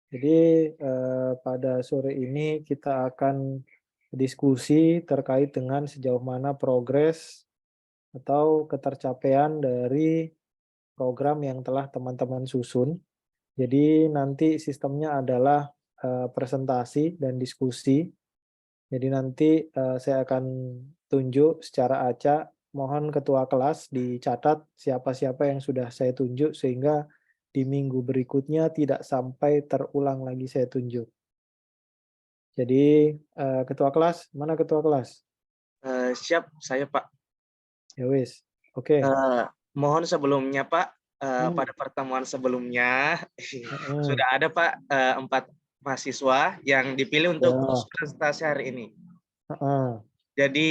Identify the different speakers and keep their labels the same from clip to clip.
Speaker 1: Jadi pada sore ini kita akan diskusi terkait dengan sejauh mana progres atau ketercapaian dari program yang telah teman-teman susun. Jadi nanti sistemnya adalah presentasi dan diskusi. Jadi nanti saya akan tunjuk secara acak. Mohon ketua kelas dicatat siapa-siapa yang sudah saya tunjuk sehingga di minggu berikutnya tidak sampai terulang lagi saya tunjuk. Jadi, ketua kelas, mana ketua kelas?
Speaker 2: Siap, saya Pak.
Speaker 1: Ya wis, oke.
Speaker 2: Eee, Mohon sebelumnya Pak,
Speaker 1: Hmm,
Speaker 2: pada pertemuan sebelumnya
Speaker 1: heeh,
Speaker 2: sudah ada Pak, 4 mahasiswa yang dipilih untuk khusus
Speaker 1: ya,
Speaker 2: presentasi hari ini.
Speaker 1: heeh.
Speaker 2: Jadi,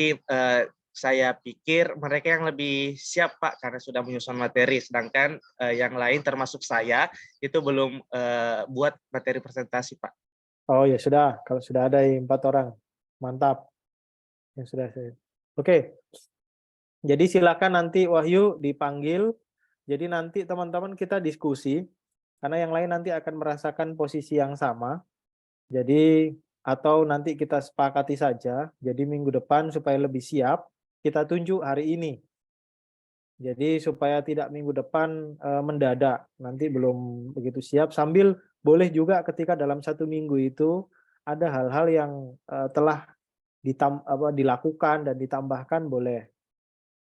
Speaker 2: saya pikir mereka yang lebih siap Pak, karena sudah menyusun materi, sedangkan, yang lain termasuk saya, itu belum, buat materi presentasi Pak.
Speaker 1: Oh ya sudah, kalau sudah ada 4 orang, mantap, yang sudah saya oke, jadi silakan nanti Wahyu dipanggil, jadi nanti teman-teman kita diskusi, karena yang lain nanti akan merasakan posisi yang sama, jadi atau nanti kita sepakati saja, jadi minggu depan supaya lebih siap, kita tunjuk hari ini. Jadi supaya tidak minggu depan, mendadak, nanti belum begitu siap, sambil boleh juga ketika dalam satu minggu itu ada hal-hal yang, telah dilakukan dan ditambahkan boleh.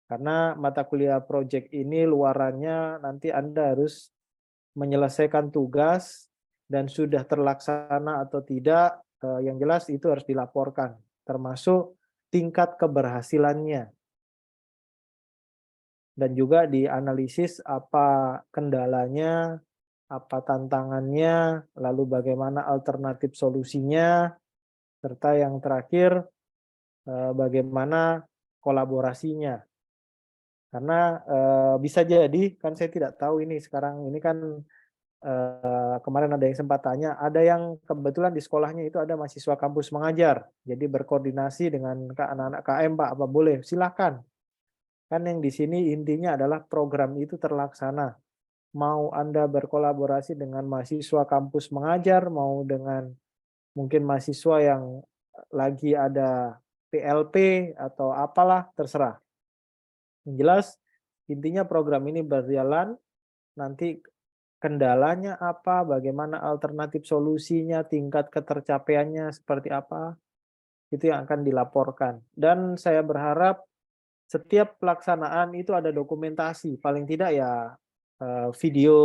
Speaker 1: Karena mata kuliah project ini luarannya nanti Anda harus menyelesaikan tugas dan sudah terlaksana atau tidak, yang jelas itu harus dilaporkan, termasuk tingkat keberhasilannya. Dan juga dianalisis apa kendalanya, apa tantangannya, lalu bagaimana alternatif solusinya, serta yang terakhir, bagaimana kolaborasinya. Karena, bisa jadi, kan saya tidak tahu ini sekarang ini kan, kemarin ada yang sempat tanya, ada yang kebetulan di sekolahnya itu ada mahasiswa kampus mengajar, jadi berkoordinasi dengan anak-anak KM, Pak, apa boleh? Silakan. Kan yang di sini intinya adalah program itu terlaksana. Mau Anda berkolaborasi dengan mahasiswa kampus mengajar, mau dengan mungkin mahasiswa yang lagi ada PLP atau apalah, terserah. Yang jelas intinya program ini berjalan, nanti kendalanya apa, bagaimana alternatif solusinya, tingkat ketercapaiannya seperti apa, itu yang akan dilaporkan. Dan saya berharap setiap pelaksanaan itu ada dokumentasi, paling tidak ya, video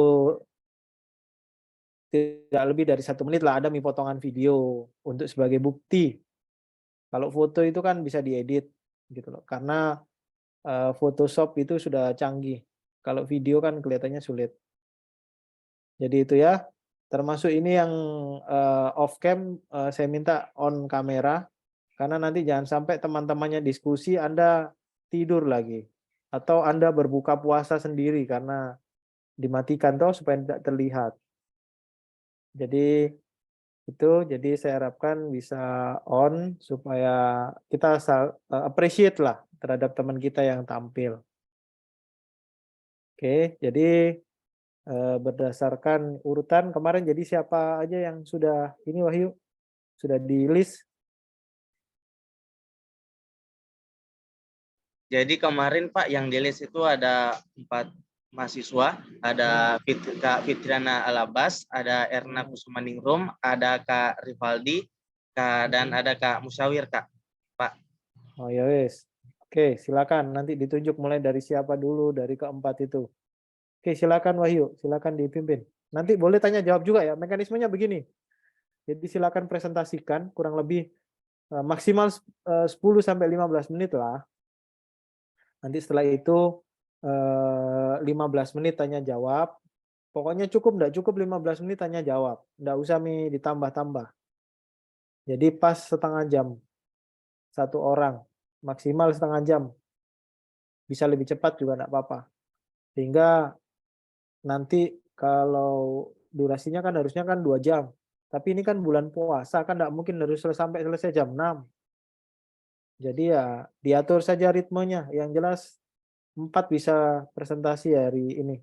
Speaker 1: tidak lebih dari 1 menit lah, ada potongan video untuk sebagai bukti. Kalau foto itu kan bisa diedit gitu loh, karena, Photoshop itu sudah canggih. Kalau video kan kelihatannya sulit. Jadi itu ya, termasuk ini yang, off cam, saya minta on kamera, karena nanti jangan sampai teman-temannya diskusi, Anda tidur lagi, atau Anda berbuka puasa sendiri karena dimatikan toh supaya tidak terlihat. Jadi itu, jadi saya harapkan bisa on supaya kita appreciate lah terhadap teman kita yang tampil. Oke, jadi, berdasarkan urutan kemarin jadi siapa aja yang sudah ini Wahyu, sudah di-list?
Speaker 2: Jadi kemarin Pak yang di-list itu ada 4 mahasiswa,
Speaker 1: Mhm,
Speaker 2: ada Kak Fitriana Alabas, ada Erna
Speaker 1: mhm,
Speaker 2: Kusumaningrum, ada Kak Rivaldi, dan
Speaker 1: mhm.
Speaker 2: ada Kak Musyawir Kak, Pak.
Speaker 1: Oh ya wis. Oke, silakan nanti ditunjuk mulai dari siapa dulu dari keempat itu. Oke, silakan Wahyu, silakan dipimpin. Nanti boleh tanya jawab juga ya, mekanismenya begini, jadi silakan presentasikan kurang lebih, maksimal 10 sampai 15 menit lah. Nanti setelah itu, 15 menit tanya jawab, pokoknya cukup nggak cukup 15 menit tanya jawab, nggak usah ditambah-tambah. Jadi pas setengah jam, satu orang, maksimal setengah jam, bisa lebih cepat juga nggak apa-apa. Sehingga nanti kalau durasinya kan harusnya kan 2 jam, tapi ini kan bulan puasa kan nggak mungkin harus sampai selesai jam 6. Jadi ya diatur saja ritmenya, yang jelas 4 bisa presentasi hari ini.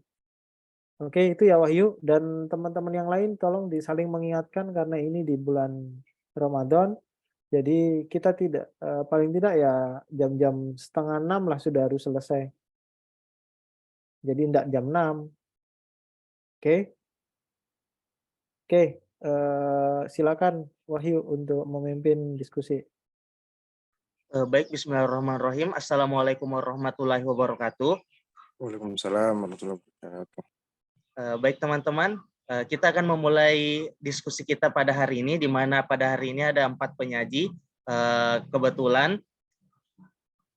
Speaker 1: Oke, itu ya Wahyu dan teman-teman yang lain tolong disaling mengingatkan karena ini di bulan Ramadan. Jadi kita tidak paling tidak ya jam-jam setengah 6 lah sudah harus selesai. Jadi tidak jam 6. Oke. Oke, silakan Wahyu untuk memimpin diskusi.
Speaker 2: Baik, bismillahirrahmanirrahim. Assalamualaikum warahmatullahi wabarakatuh.
Speaker 3: Waalaikumsalam warahmatullahi wabarakatuh.
Speaker 2: Baik teman-teman, kita akan memulai diskusi kita pada hari ini, di mana pada hari ini ada 4 penyaji. Kebetulan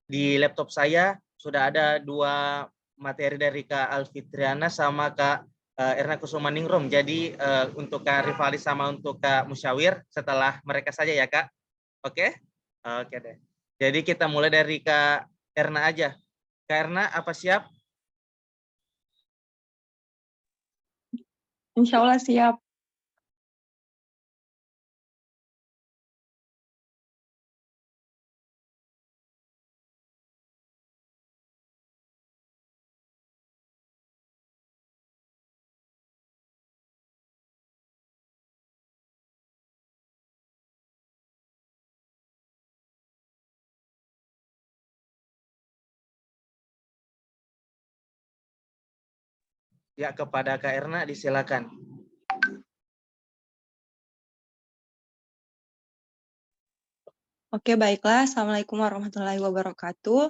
Speaker 2: di laptop saya sudah ada 2 materi dari Kak Alfitriana sama Kak Erna Kusumaningrum. Jadi untuk Kak Rifali sama untuk Kak Musyawir setelah mereka saja ya Kak. Oke? Oke deh. Jadi kita mulai dari Kak Erna aja. Kak Erna, apa siap?
Speaker 4: Insya Allah siap.
Speaker 2: Ya, kepada Kak Erna disilakan.
Speaker 4: Oke, baiklah. Assalamualaikum warahmatullahi wabarakatuh.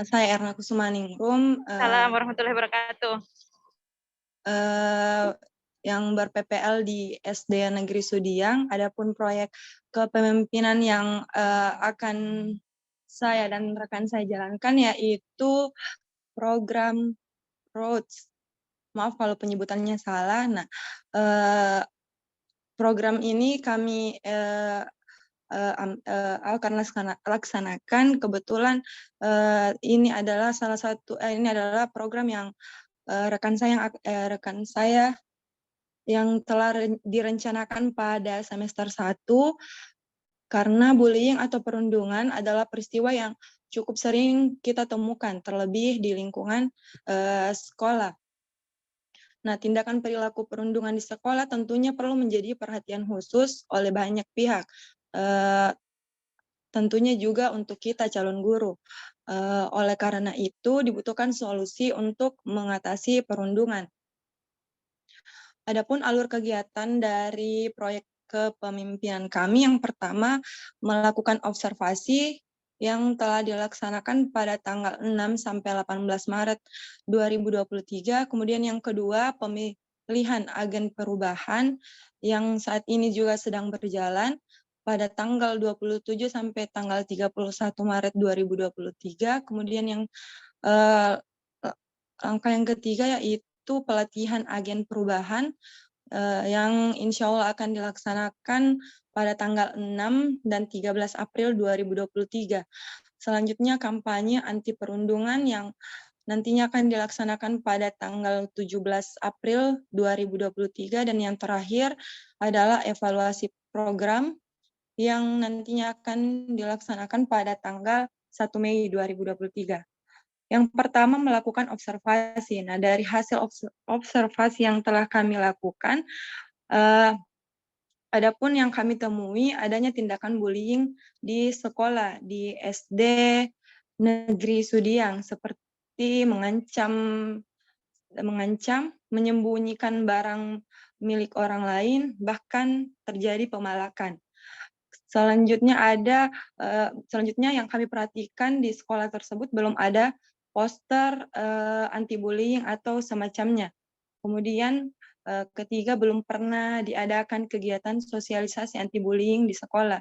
Speaker 4: Saya Erna Kusumaningrum.
Speaker 5: Assalamualaikum warahmatullahi wabarakatuh.
Speaker 4: Yang ber-PPL di SD Negeri Sudiang. Adapun proyek kepemimpinan yang akan saya dan rekan saya jalankan yaitu program ROADS. Maaf kalau penyebutannya salah. Nah, program ini kami akan laksanakan. Kebetulan ini adalah ini adalah program yang rekan saya yang telah direncanakan pada semester 1 karena bullying atau perundungan adalah peristiwa yang cukup sering kita temukan, terlebih di lingkungan sekolah. Nah, tindakan perilaku perundungan di sekolah tentunya perlu menjadi perhatian khusus oleh banyak pihak. Tentunya juga untuk kita calon guru. Oleh karena itu dibutuhkan solusi untuk mengatasi perundungan. Adapun alur kegiatan dari proyek kepemimpinan kami yang pertama melakukan observasi yang telah dilaksanakan pada tanggal 6 sampai 18 Maret 2023. Kemudian yang kedua pemilihan agen perubahan yang saat ini juga sedang berjalan pada tanggal 27 sampai tanggal 31 Maret 2023. Kemudian yang langkah yang ketiga yaitu pelatihan agen perubahan yang insya Allah akan dilaksanakan pada tanggal 6 dan 13 April 2023. Selanjutnya kampanye anti perundungan yang nantinya akan dilaksanakan pada tanggal 17 April 2023 dan yang terakhir adalah evaluasi program yang nantinya akan dilaksanakan pada tanggal 1 Mei 2023. Yang pertama melakukan observasi. Nah, dari hasil observasi yang telah kami lakukan, adapun yang kami temui adanya tindakan bullying di sekolah, di SD Negeri Sudiang, seperti mengancam, menyembunyikan barang milik orang lain, bahkan terjadi pemalakan. Selanjutnya yang kami perhatikan di sekolah tersebut belum ada poster anti bullying atau semacamnya. Kemudian ketiga, belum pernah diadakan kegiatan sosialisasi anti bullying di sekolah.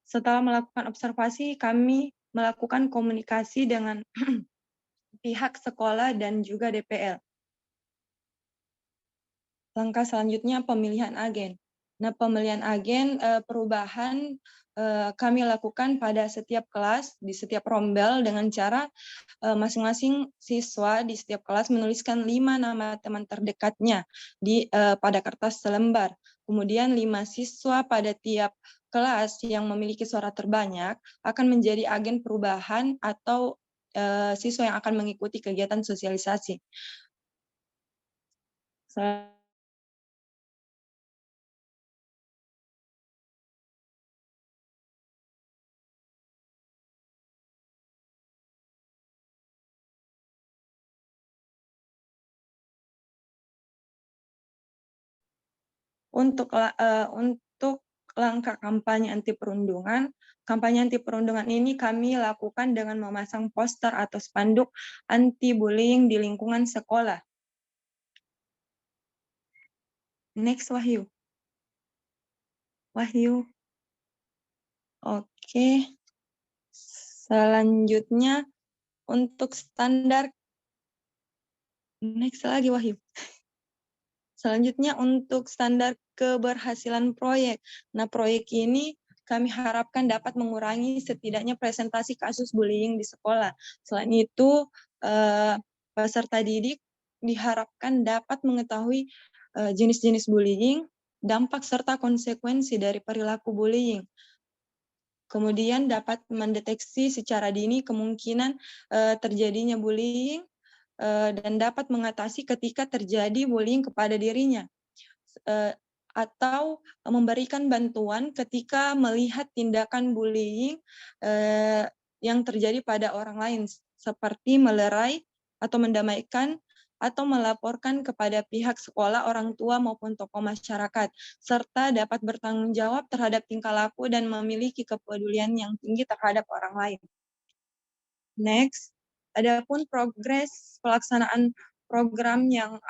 Speaker 4: Setelah melakukan observasi, kami melakukan komunikasi dengan pihak sekolah dan juga DPL. Langkah selanjutnya pemilihan agen. Nah, pemilihan agen perubahan kami lakukan pada setiap kelas, di setiap rombel dengan cara masing-masing siswa di setiap kelas menuliskan 5 nama teman terdekatnya pada kertas selembar. Kemudian 5 siswa pada tiap kelas yang memiliki suara terbanyak akan menjadi agen perubahan atau siswa yang akan mengikuti kegiatan sosialisasi. Sel- Untuk langkah kampanye anti perundungan ini kami lakukan dengan memasang poster atau spanduk anti bullying di lingkungan sekolah. Next, Wahyu. Oke. Selanjutnya untuk standar. Next lagi, Wahyu. Selanjutnya untuk standar keberhasilan proyek. Nah, proyek ini kami harapkan dapat mengurangi setidaknya presentasi kasus bullying di sekolah. Selain itu, peserta didik diharapkan dapat mengetahui jenis-jenis bullying, dampak serta konsekuensi dari perilaku bullying. Kemudian dapat mendeteksi secara dini kemungkinan terjadinya bullying dan dapat mengatasi ketika terjadi bullying kepada dirinya, atau memberikan bantuan ketika melihat tindakan bullying yang terjadi pada orang lain, seperti melerai atau mendamaikan atau melaporkan kepada pihak sekolah, orang tua, maupun tokoh masyarakat, serta dapat bertanggung jawab terhadap tingkah laku dan memiliki kepedulian yang tinggi terhadap orang lain. Next. Adapun progres pelaksanaan program yang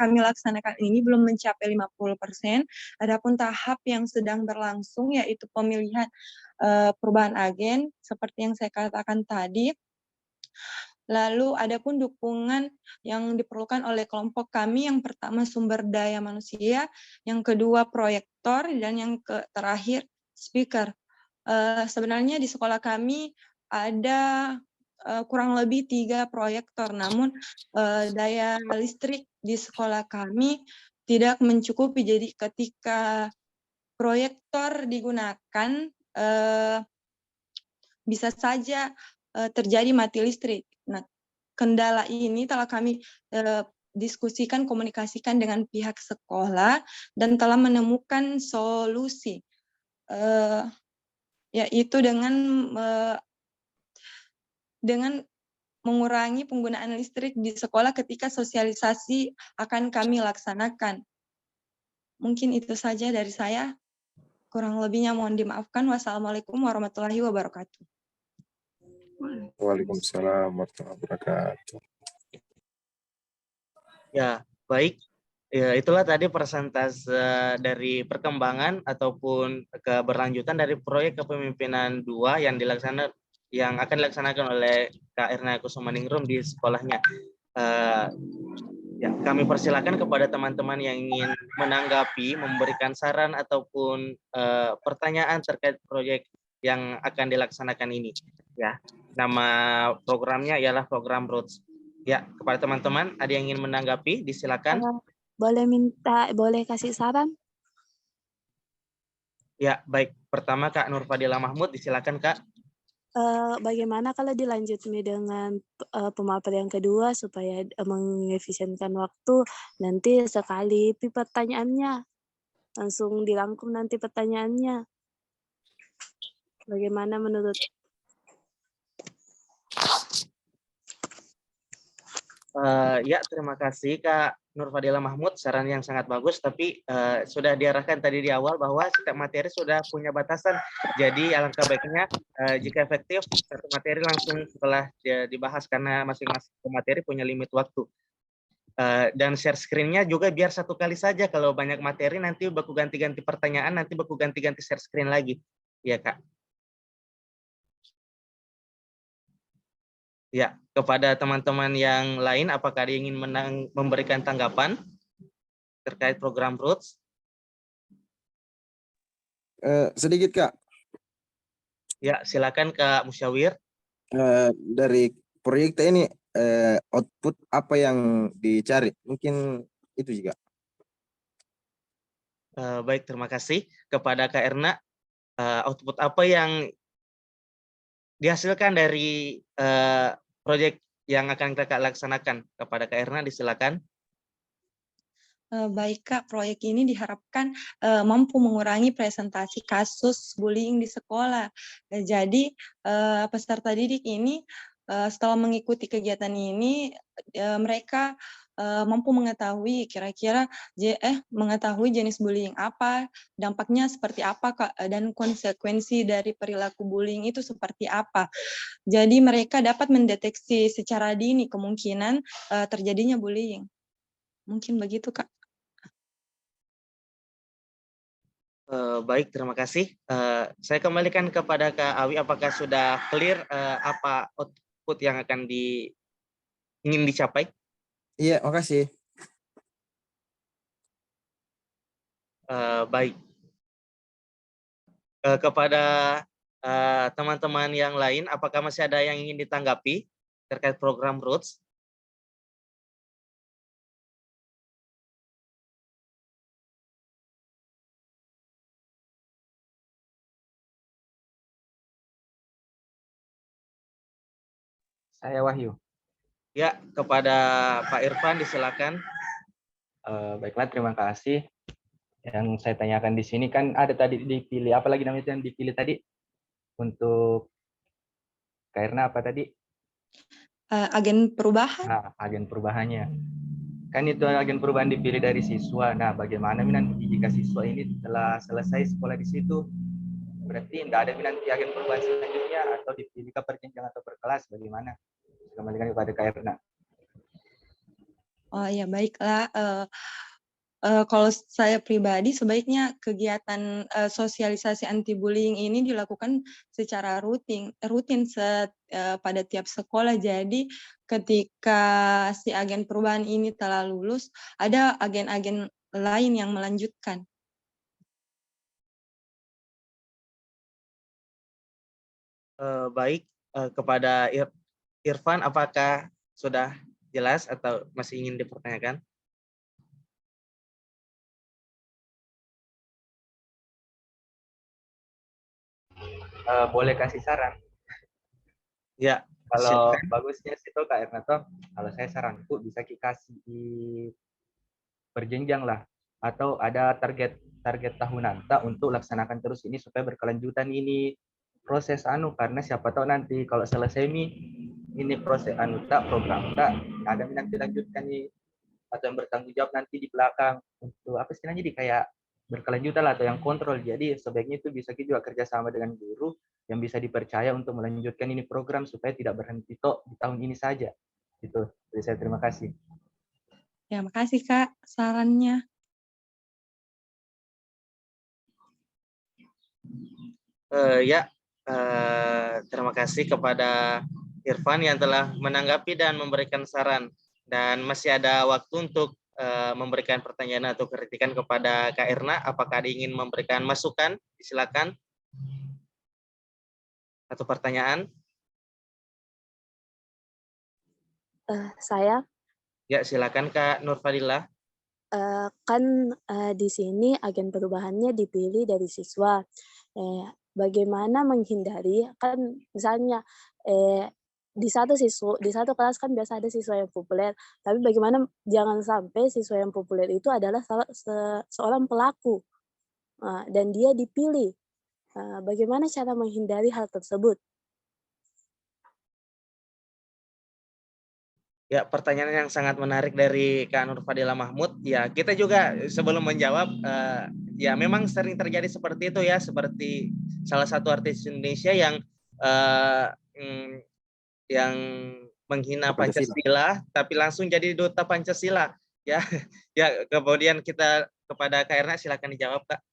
Speaker 4: kami laksanakan ini belum mencapai 50%. Adapun tahap yang sedang berlangsung yaitu pemilihan perubahan agen seperti yang saya katakan tadi. Lalu adapun dukungan yang diperlukan oleh kelompok kami, yang pertama sumber daya manusia, yang kedua proyektor, dan yang terakhir speaker. Sebenarnya di sekolah kami ada kurang lebih 3 proyektor, namun daya listrik di sekolah kami tidak mencukupi. Jadi ketika proyektor digunakan, bisa saja terjadi mati listrik. Nah, kendala ini telah kami diskusikan, komunikasikan dengan pihak sekolah dan telah menemukan solusi, yaitu dengan mengurangi penggunaan listrik di sekolah ketika sosialisasi akan kami laksanakan. Mungkin itu saja dari saya. Kurang lebihnya mohon dimaafkan. Wassalamualaikum warahmatullahi wabarakatuh.
Speaker 3: Waalaikumsalam warahmatullahi wabarakatuh.
Speaker 2: Ya, baik. Ya, itulah tadi persentase dari perkembangan ataupun keberlanjutan dari proyek kepemimpinan 2 yang akan dilaksanakan oleh Kak Erna Kusumaningrum di sekolahnya. Ya, kami persilakan kepada teman-teman yang ingin menanggapi, memberikan saran ataupun pertanyaan terkait proyek yang akan dilaksanakan ini. Ya, nama programnya ialah program Roots. Ya, kepada teman-teman ada yang ingin menanggapi, disilakan.
Speaker 6: Boleh kasih saran?
Speaker 2: Ya, baik. Pertama Kak Nurfadilah Mahmud, disilakan Kak.
Speaker 6: Bagaimana kalau dilanjut dengan pemaparan yang kedua supaya mengefisienkan waktu, nanti sekali pertanyaannya langsung dirangkum nanti pertanyaannya. Bagaimana menurut?
Speaker 2: Ya, terima kasih Kak Nurfadilah Mahmud, saran yang sangat bagus, tapi sudah diarahkan tadi di awal bahwa setiap materi sudah punya batasan. Jadi alangkah baiknya jika efektif satu materi langsung setelah dibahas, karena masing-masing materi punya limit waktu. Dan share screen-nya juga biar satu kali saja. Kalau banyak materi nanti baku ganti-ganti pertanyaan, nanti baku ganti-ganti share screen lagi. Ya Kak. Ya, kepada teman-teman yang lain, apakah ada yang ingin memberikan tanggapan terkait program Roots?
Speaker 3: Sedikit Kak.
Speaker 2: Ya, silakan Kak Musyawir.
Speaker 3: Dari proyek ini output apa yang dicari? Mungkin itu juga.
Speaker 2: Baik, terima kasih kepada Kak Erna. Output apa yang dihasilkan dari proyek yang akan kita laksanakan? Kepada Kak Erna, disilakan.
Speaker 4: Baik Kak, proyek ini diharapkan mampu mengurangi presentasi kasus bullying di sekolah. Jadi peserta didik ini setelah mengikuti kegiatan ini mereka mampu mengetahui kira-kira mengetahui jenis bullying apa, dampaknya seperti apa Kak, dan konsekuensi dari perilaku bullying itu seperti apa. Jadi mereka dapat mendeteksi secara dini kemungkinan terjadinya bullying. Mungkin begitu Kak.
Speaker 2: Baik, terima kasih. Saya kembalikan kepada Kak Awi, apakah sudah clear apa output yang akan ingin dicapai?
Speaker 3: Iya, makasih.
Speaker 2: Baik. Kepada teman-teman yang lain, apakah masih ada yang ingin ditanggapi terkait program Roots?
Speaker 7: Saya Wahyu.
Speaker 2: Ya, kepada Pak Irfan disilakan.
Speaker 7: Baiklah, terima kasih. Yang saya tanyakan di sini kan ada tadi dipilih, apa lagi namanya yang dipilih tadi? Untuk karena apa tadi?
Speaker 4: Agen perubahan.
Speaker 7: Nah, agen perubahannya. Kan itu agen perubahan dipilih dari siswa. Nah, bagaimana nanti jika siswa ini telah selesai sekolah di situ? Berarti tidak ada nanti agen perubahan selanjutnya atau dipilih ke perjenjang atau per kelas, bagaimana? Kembalikan kepada Kak Erna.
Speaker 4: Oh ya, baiklah. Kalau saya pribadi sebaiknya kegiatan sosialisasi anti bullying ini dilakukan secara rutin pada tiap sekolah. Jadi ketika si agen perubahan ini telah lulus, ada agen-agen lain yang melanjutkan.
Speaker 2: Baik, kepada Irfan, apakah sudah jelas atau masih ingin dipertanyakan?
Speaker 7: Boleh kasih saran?
Speaker 2: Ya,
Speaker 7: kalau
Speaker 2: silakan.
Speaker 7: bagusnya sih tuh Kak Erna toh, kalau saya saranku bisa dikasih berjenjang lah, atau ada target tahunan tak untuk laksanakan terus ini supaya berkelanjutan ini proses karena siapa tahu nanti kalau selesai ini proses tak program tak ada nanti lanjutkan nih atau yang bertanggung jawab nanti di belakang untuk apa sih jadi kayak berkelanjutan lah, atau yang kontrol. Jadi sebaiknya itu bisa juga kerjasama dengan guru yang bisa dipercaya untuk melanjutkan ini program supaya tidak berhenti di tahun ini saja. Gitu. Jadi saya terima kasih.
Speaker 4: Ya, makasih Kak sarannya.
Speaker 2: Terima kasih kepada Irfan yang telah menanggapi dan memberikan saran. Dan masih ada waktu untuk memberikan pertanyaan atau kritikan kepada Kak Erna. Apakah ada ingin memberikan masukan? Silakan. Atau pertanyaan?
Speaker 6: Saya
Speaker 2: Ya, silakan Kak Nurfadillah.
Speaker 6: kan di sini agen perubahannya dipilih dari siswa. Bagaimana menghindari kan misalnya di satu kelas kan biasa ada siswa yang populer, tapi bagaimana jangan sampai siswa yang populer itu adalah seorang pelaku dan dia dipilih. Bagaimana cara menghindari hal tersebut?
Speaker 2: Ya, pertanyaan yang sangat menarik dari Kak Nurfadillah Mahmud. Ya, kita juga sebelum menjawab, ya memang sering terjadi seperti itu ya, seperti salah satu artis Indonesia yang menghina Pancasila, tapi langsung jadi duta Pancasila. Ya, ya. Kemudian kita kepada Kak Erna, silakan dijawab Kak.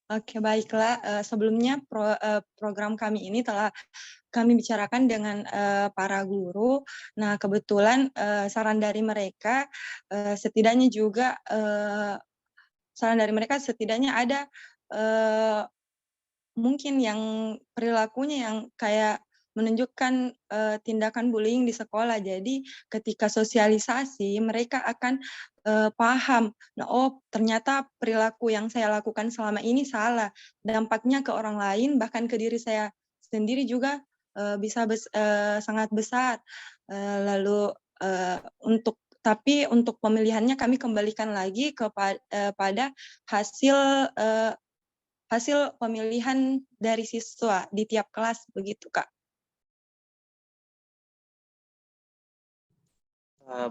Speaker 4: Oke, baiklah. Sebelumnya program kami ini telah kami bicarakan dengan para guru. Nah, kebetulan saran dari mereka setidaknya ada mungkin yang perilakunya yang kayak menunjukkan tindakan bullying di sekolah. Jadi ketika sosialisasi mereka akan paham, nah ternyata perilaku yang saya lakukan selama ini salah, dampaknya ke orang lain bahkan ke diri saya sendiri juga sangat besar. Lalu tapi untuk pemilihannya kami kembalikan lagi pada hasil pemilihan dari siswa di tiap kelas, begitu Kak.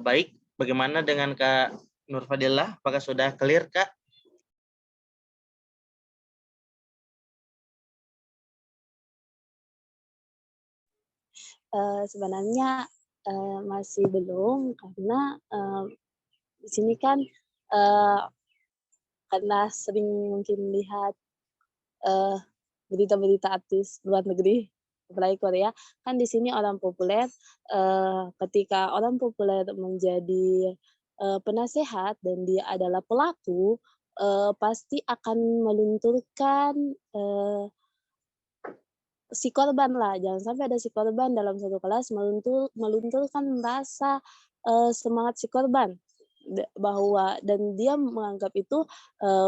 Speaker 2: Baik, bagaimana dengan Kak Nurfadillah? Apakah sudah clear Kak?
Speaker 6: Sebenarnya masih belum, karena di sini kan karena sering mungkin lihat berita-berita artis luar negeri, apalagi Korea, kan di sini orang populer, ketika orang populer menjadi penasehat dan dia adalah pelaku, pasti akan melunturkan si korban lah, jangan sampai ada si korban dalam satu kelas melunturkan rasa semangat si korban, bahwa dan dia menganggap itu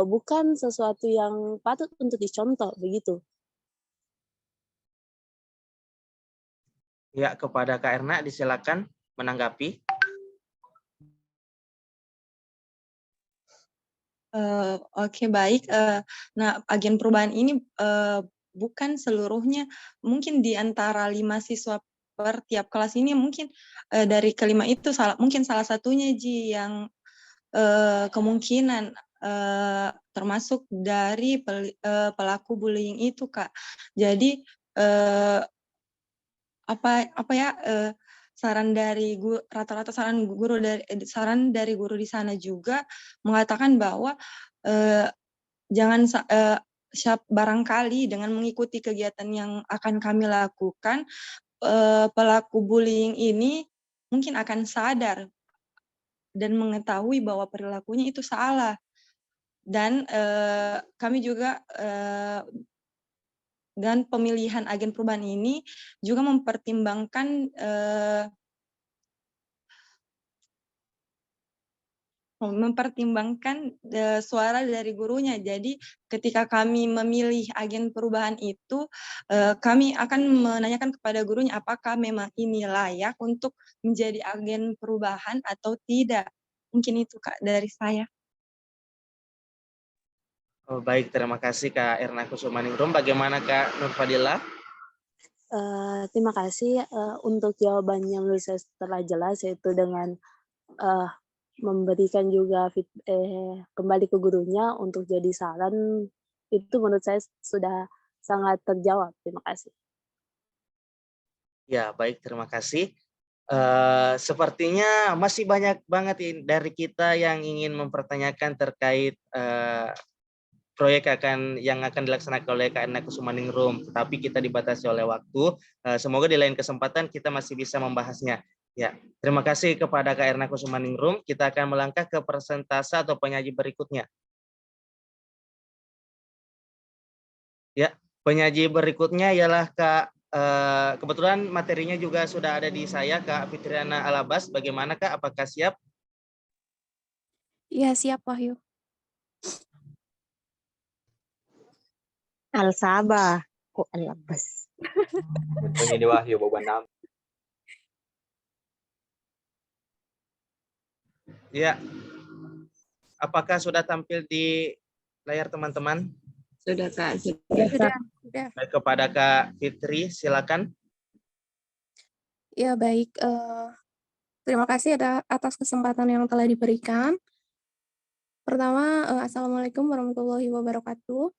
Speaker 6: bukan sesuatu yang patut untuk dicontoh, begitu.
Speaker 2: Ya, kepada Kak Erna disilakan menanggapi.
Speaker 4: Oke, baik. Nah, agen perubahan ini bukan seluruhnya, mungkin di antara 5 siswa per tiap kelas ini mungkin dari kelima itu mungkin salah satunya Ji yang kemungkinan termasuk dari pelaku bullying itu Kak. Jadi saran dari rata-rata saran dari guru di sana juga mengatakan bahwa jangan barangkali dengan mengikuti kegiatan yang akan kami lakukan, pelaku bullying ini mungkin akan sadar dan mengetahui bahwa perilakunya itu salah. Dan kami juga dan pemilihan agen perubahan ini juga mempertimbangkan suara dari gurunya. Jadi ketika kami memilih agen perubahan itu, kami akan menanyakan kepada gurunya apakah memang ini layak untuk menjadi agen perubahan atau tidak. Mungkin itu Kak dari saya.
Speaker 2: Baik, terima kasih Kak Erna Kusumaningrum. Bagaimana Kak Nurfadillah?
Speaker 6: Terima kasih untuk jawabannya menurut saya telah jelas, yaitu dengan memberikan juga kembali ke gurunya untuk jadi saran, itu menurut saya sudah sangat terjawab. Terima kasih.
Speaker 2: Ya, baik, terima kasih. Sepertinya masih banyak banget dari kita yang ingin mempertanyakan terkait proyek yang akan dilaksanakan oleh Kak Erna Kusumaningrum, tetapi kita dibatasi oleh waktu. Semoga di lain kesempatan kita masih bisa membahasnya. Ya, terima kasih kepada Kak Erna Kusumaningrum. Kita akan melangkah ke persentase atau penyaji berikutnya. Ya, penyaji berikutnya ialah Kak. Kebetulan materinya juga sudah ada di saya, Kak Fitriana Alabas. Bagaimana Kak? Apakah siap?
Speaker 8: Iya, siap Wahyu.
Speaker 9: Al-Sabah, kok Alabas.
Speaker 7: Untungnya di Wahyu beban nama.
Speaker 2: Ya. Apakah sudah tampil di layar teman-teman?
Speaker 9: Sudah Kak,
Speaker 8: Sudah.
Speaker 2: Baik, kepada Kak Fitri, silakan.
Speaker 8: Ya, baik. Terima kasih atas kesempatan yang telah diberikan. Pertama, Assalamualaikum warahmatullahi wabarakatuh.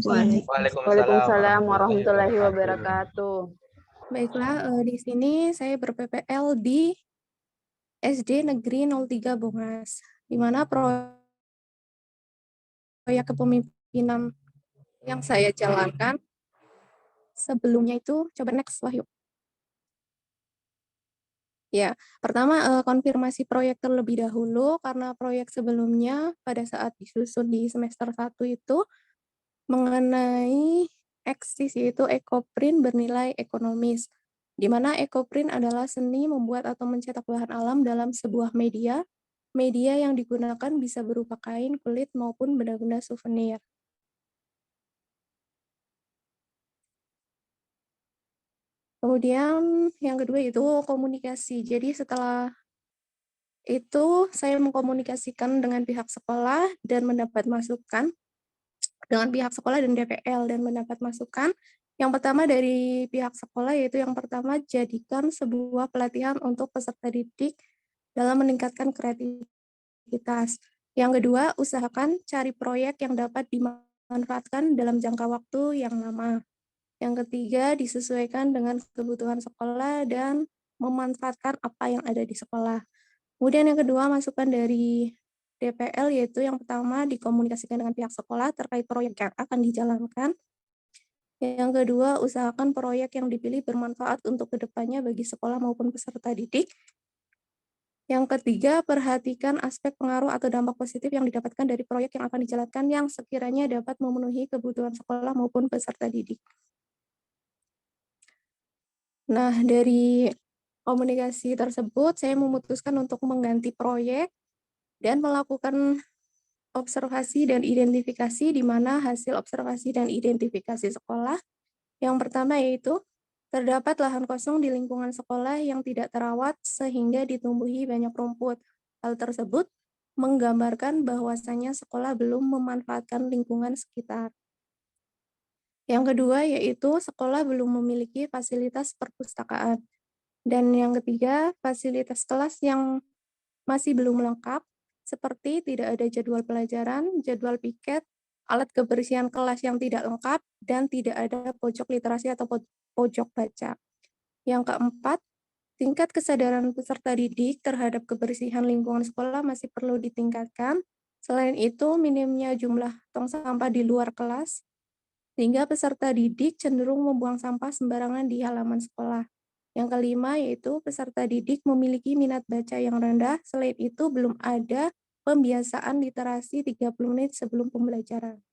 Speaker 9: Waalaikumsalam warahmatullahi wabarakatuh.
Speaker 8: Baiklah, di sini saya ber-PPL di SD Negeri 03 Bongas, di mana proyek kepemimpinan yang saya jalankan sebelumnya itu, coba next Wahyu. Ya, pertama konfirmasi proyek terlebih dahulu, karena proyek sebelumnya pada saat disusun di semester 1 itu mengenai eksis, yaitu ekoprint bernilai ekonomis, di mana ekoprint adalah seni membuat atau mencetak bahan alam dalam sebuah media. Media yang digunakan bisa berupa kain, kulit, maupun benda-benda souvenir. Kemudian yang kedua itu komunikasi. Jadi setelah itu saya mengkomunikasikan dengan pihak sekolah dan mendapat masukan dengan pihak sekolah dan DPL dan mendapat masukan. Yang pertama dari pihak sekolah yaitu yang pertama jadikan sebuah pelatihan untuk peserta didik dalam meningkatkan kreativitas. Yang kedua, usahakan cari proyek yang dapat dimanfaatkan dalam jangka waktu yang lama. Yang ketiga, disesuaikan dengan kebutuhan sekolah dan memanfaatkan apa yang ada di sekolah. Kemudian yang kedua, masukan dari DPL yaitu yang pertama dikomunikasikan dengan pihak sekolah terkait proyek yang akan dijalankan. Yang kedua, usahakan proyek yang dipilih bermanfaat untuk kedepannya bagi sekolah maupun peserta didik. Yang ketiga, perhatikan aspek pengaruh atau dampak positif yang didapatkan dari proyek yang akan dijalankan yang sekiranya dapat memenuhi kebutuhan sekolah maupun peserta didik. Nah, dari komunikasi tersebut, saya memutuskan untuk mengganti proyek dan melakukan observasi dan identifikasi di mana hasil observasi dan identifikasi sekolah. Yang pertama yaitu terdapat lahan kosong di lingkungan sekolah yang tidak terawat sehingga ditumbuhi banyak rumput. Hal tersebut menggambarkan bahwasannya sekolah belum memanfaatkan lingkungan sekitar. Yang kedua yaitu sekolah belum memiliki fasilitas perpustakaan. Dan yang ketiga, fasilitas kelas yang masih belum lengkap, seperti tidak ada jadwal pelajaran, jadwal piket, alat kebersihan kelas yang tidak lengkap, dan tidak ada pojok literasi atau pojok baca. Yang keempat, tingkat kesadaran peserta didik terhadap kebersihan lingkungan sekolah masih perlu ditingkatkan. Selain itu, minimnya jumlah tong sampah di luar kelas, sehingga peserta didik cenderung membuang sampah sembarangan di halaman sekolah. Yang kelima yaitu peserta didik memiliki minat baca yang rendah, selain itu belum ada pembiasaan literasi 30 menit sebelum pembelajaran.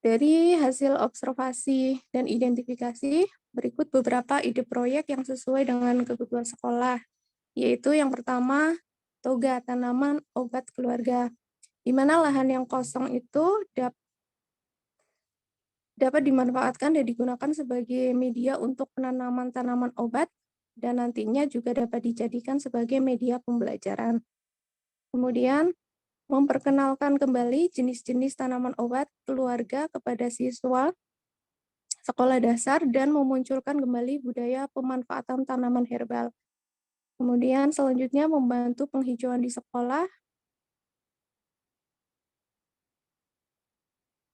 Speaker 8: Dari hasil observasi dan identifikasi, berikut beberapa ide proyek yang sesuai dengan kebutuhan sekolah, yaitu yang pertama, toga tanaman obat keluarga, di mana lahan yang kosong itu dapat dimanfaatkan dan digunakan sebagai media untuk penanaman tanaman obat dan nantinya juga dapat dijadikan sebagai media pembelajaran. Kemudian, memperkenalkan kembali jenis-jenis tanaman obat keluarga kepada siswa sekolah dasar dan memunculkan kembali budaya pemanfaatan tanaman herbal. Kemudian selanjutnya membantu penghijauan di sekolah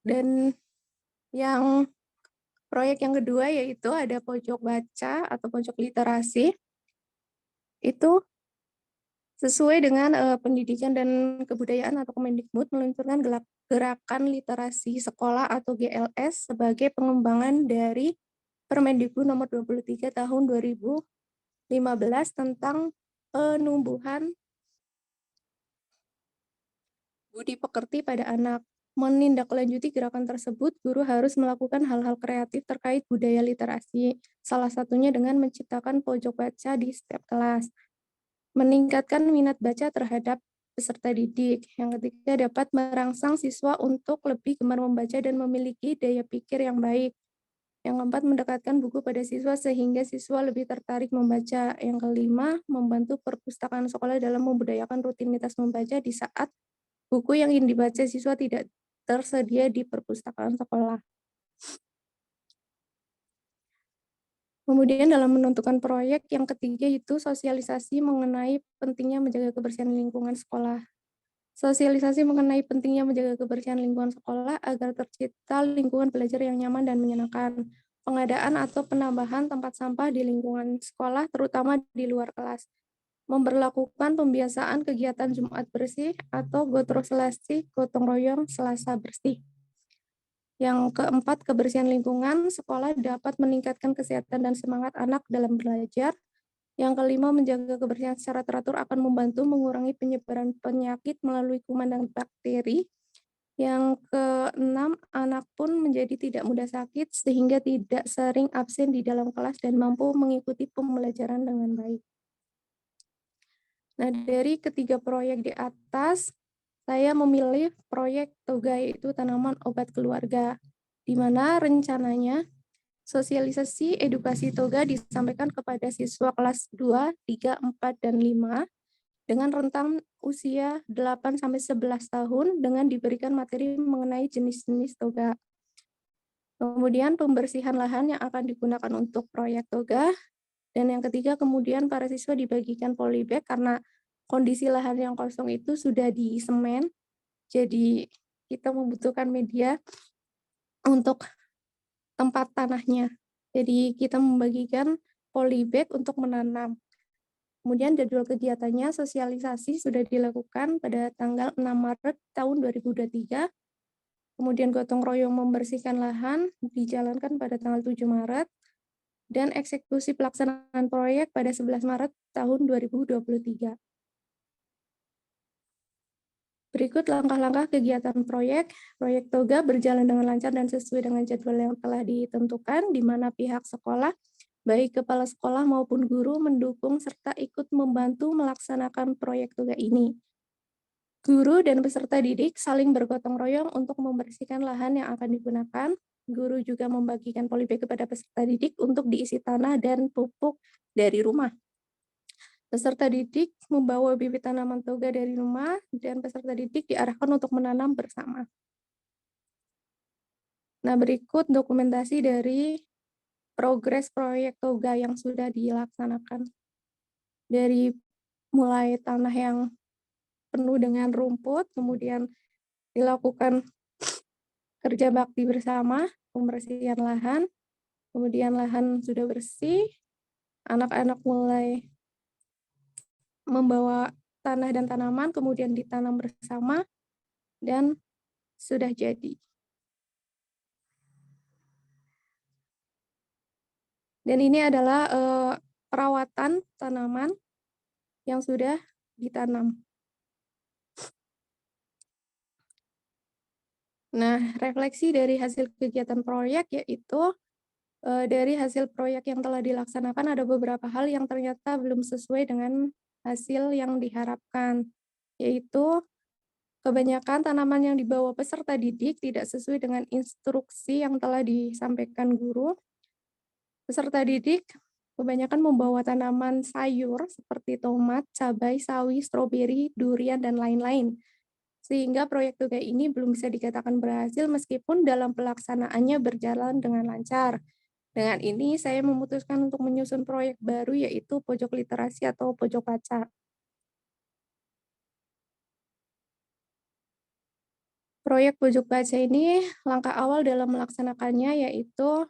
Speaker 8: dan yang proyek yang kedua yaitu ada pojok baca atau pojok literasi. Itu sesuai dengan pendidikan dan kebudayaan atau Kemendikbud meluncurkan gerakan literasi sekolah atau GLS sebagai pengembangan dari Permendikbud nomor 23 tahun 2015 tentang penumbuhan budi pekerti pada anak. Menindaklanjuti gerakan tersebut, guru harus melakukan hal-hal kreatif terkait budaya literasi, salah satunya dengan menciptakan pojok baca di setiap kelas. Meningkatkan minat baca terhadap peserta didik. Yang ketiga, dapat merangsang siswa untuk lebih gemar membaca dan memiliki daya pikir yang baik. Yang keempat, mendekatkan buku pada siswa sehingga siswa lebih tertarik membaca. Yang kelima, membantu perpustakaan sekolah dalam membudayakan rutinitas membaca di saat buku yang ingin dibaca siswa tidak tersedia di perpustakaan sekolah. Kemudian dalam menentukan proyek yang ketiga itu sosialisasi mengenai pentingnya menjaga kebersihan lingkungan sekolah. Sosialisasi mengenai pentingnya menjaga kebersihan lingkungan sekolah agar tercipta lingkungan belajar yang nyaman dan menyenangkan. Pengadaan atau penambahan tempat sampah di lingkungan sekolah, terutama di luar kelas. Memberlakukan pembiasaan kegiatan Jumat bersih atau gotong selasi, gotong royong Selasa bersih. Yang keempat, kebersihan lingkungan sekolah dapat meningkatkan kesehatan dan semangat anak dalam belajar. Yang kelima, menjaga kebersihan secara teratur akan membantu mengurangi penyebaran penyakit melalui kuman dan bakteri. Yang keenam, anak pun menjadi tidak mudah sakit sehingga tidak sering absen di dalam kelas dan mampu mengikuti pembelajaran dengan baik. Nah, dari ketiga proyek di atas, saya memilih proyek toga yaitu tanaman obat keluarga. di mana rencananya sosialisasi edukasi toga disampaikan kepada siswa kelas 2, 3, 4, dan 5 dengan rentang usia 8-11 tahun dengan diberikan materi mengenai jenis-jenis toga. Kemudian pembersihan lahan yang akan digunakan untuk proyek toga. Dan yang ketiga, kemudian para siswa dibagikan polybag karena kondisi lahan yang kosong itu sudah di semen. Jadi kita membutuhkan media untuk tempat tanahnya. Jadi kita membagikan polybag untuk menanam. Kemudian jadwal kegiatannya sosialisasi sudah dilakukan pada tanggal 6 Maret tahun 2023. Kemudian gotong royong membersihkan lahan dijalankan pada tanggal 7 Maret. Dan eksekusi pelaksanaan proyek pada 11 Maret tahun 2023. Berikut langkah-langkah kegiatan proyek. Proyek toga berjalan dengan lancar dan sesuai dengan jadwal yang telah ditentukan, di mana pihak sekolah, baik kepala sekolah maupun guru, mendukung serta ikut membantu melaksanakan proyek toga ini. Guru dan peserta didik saling bergotong royong untuk membersihkan lahan yang akan digunakan. Guru juga membagikan polybag kepada peserta didik untuk diisi tanah dan pupuk dari rumah. Peserta didik membawa bibit tanaman toga dari rumah dan peserta didik diarahkan untuk menanam bersama. Nah, berikut dokumentasi dari progres proyek toga yang sudah dilaksanakan. Dari mulai tanah yang penuh dengan rumput, kemudian dilakukan kerja bakti bersama, pembersihan lahan, kemudian lahan sudah bersih, anak-anak mulai membawa tanah dan tanaman, kemudian ditanam bersama, dan sudah jadi. Dan ini adalah perawatan tanaman yang sudah ditanam. Nah, refleksi dari hasil kegiatan proyek yaitu dari hasil proyek yang telah dilaksanakan ada beberapa hal yang ternyata belum sesuai dengan hasil yang diharapkan, yaitu kebanyakan tanaman yang dibawa peserta didik tidak sesuai dengan instruksi yang telah disampaikan guru. Peserta didik kebanyakan membawa tanaman sayur seperti tomat, cabai, sawi, stroberi, durian, dan lain-lain. Sehingga proyek toga ini belum bisa dikatakan berhasil meskipun dalam pelaksanaannya berjalan dengan lancar. Dengan ini saya memutuskan untuk menyusun proyek baru yaitu pojok literasi atau pojok baca. Proyek pojok baca ini langkah awal dalam melaksanakannya yaitu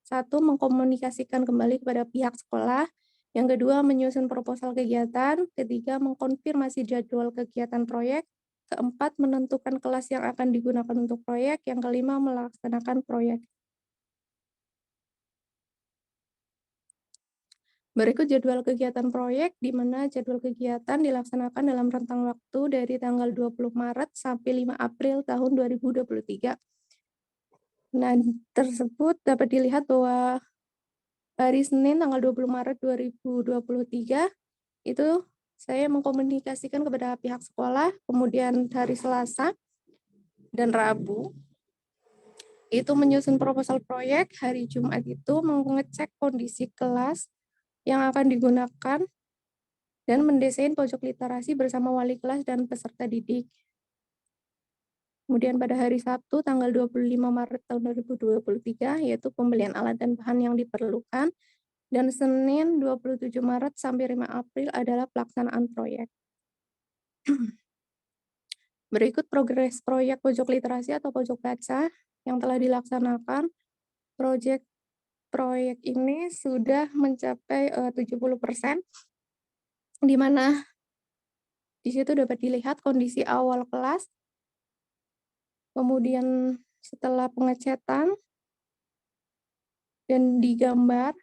Speaker 8: 1. Mengkomunikasikan kembali kepada pihak sekolah. Yang kedua, menyusun proposal kegiatan. Ketiga, mengkonfirmasi jadwal kegiatan proyek. Keempat, menentukan kelas yang akan digunakan untuk proyek. Yang kelima, melaksanakan proyek. Berikut jadwal kegiatan proyek, di mana jadwal kegiatan dilaksanakan dalam rentang waktu dari tanggal 20 Maret sampai 5 April tahun 2023. Nah, tersebut dapat dilihat bahwa hari Senin tanggal 20 Maret 2023 itu saya mengkomunikasikan kepada pihak sekolah, kemudian hari Selasa dan Rabu itu menyusun proposal proyek, hari Jumat itu mengecek kondisi kelas yang akan digunakan dan mendesain pojok literasi bersama wali kelas dan peserta didik. Kemudian pada hari Sabtu tanggal 25 Maret tahun 2023 yaitu pembelian alat dan bahan yang diperlukan. Dan Senin 27 Maret sampai 5 April adalah pelaksanaan proyek. Berikut progres proyek pojok literasi atau pojok baca yang telah dilaksanakan. Proyek ini sudah mencapai 70%, di mana di situ dapat dilihat kondisi awal kelas, kemudian setelah pengecetan, dan digambar.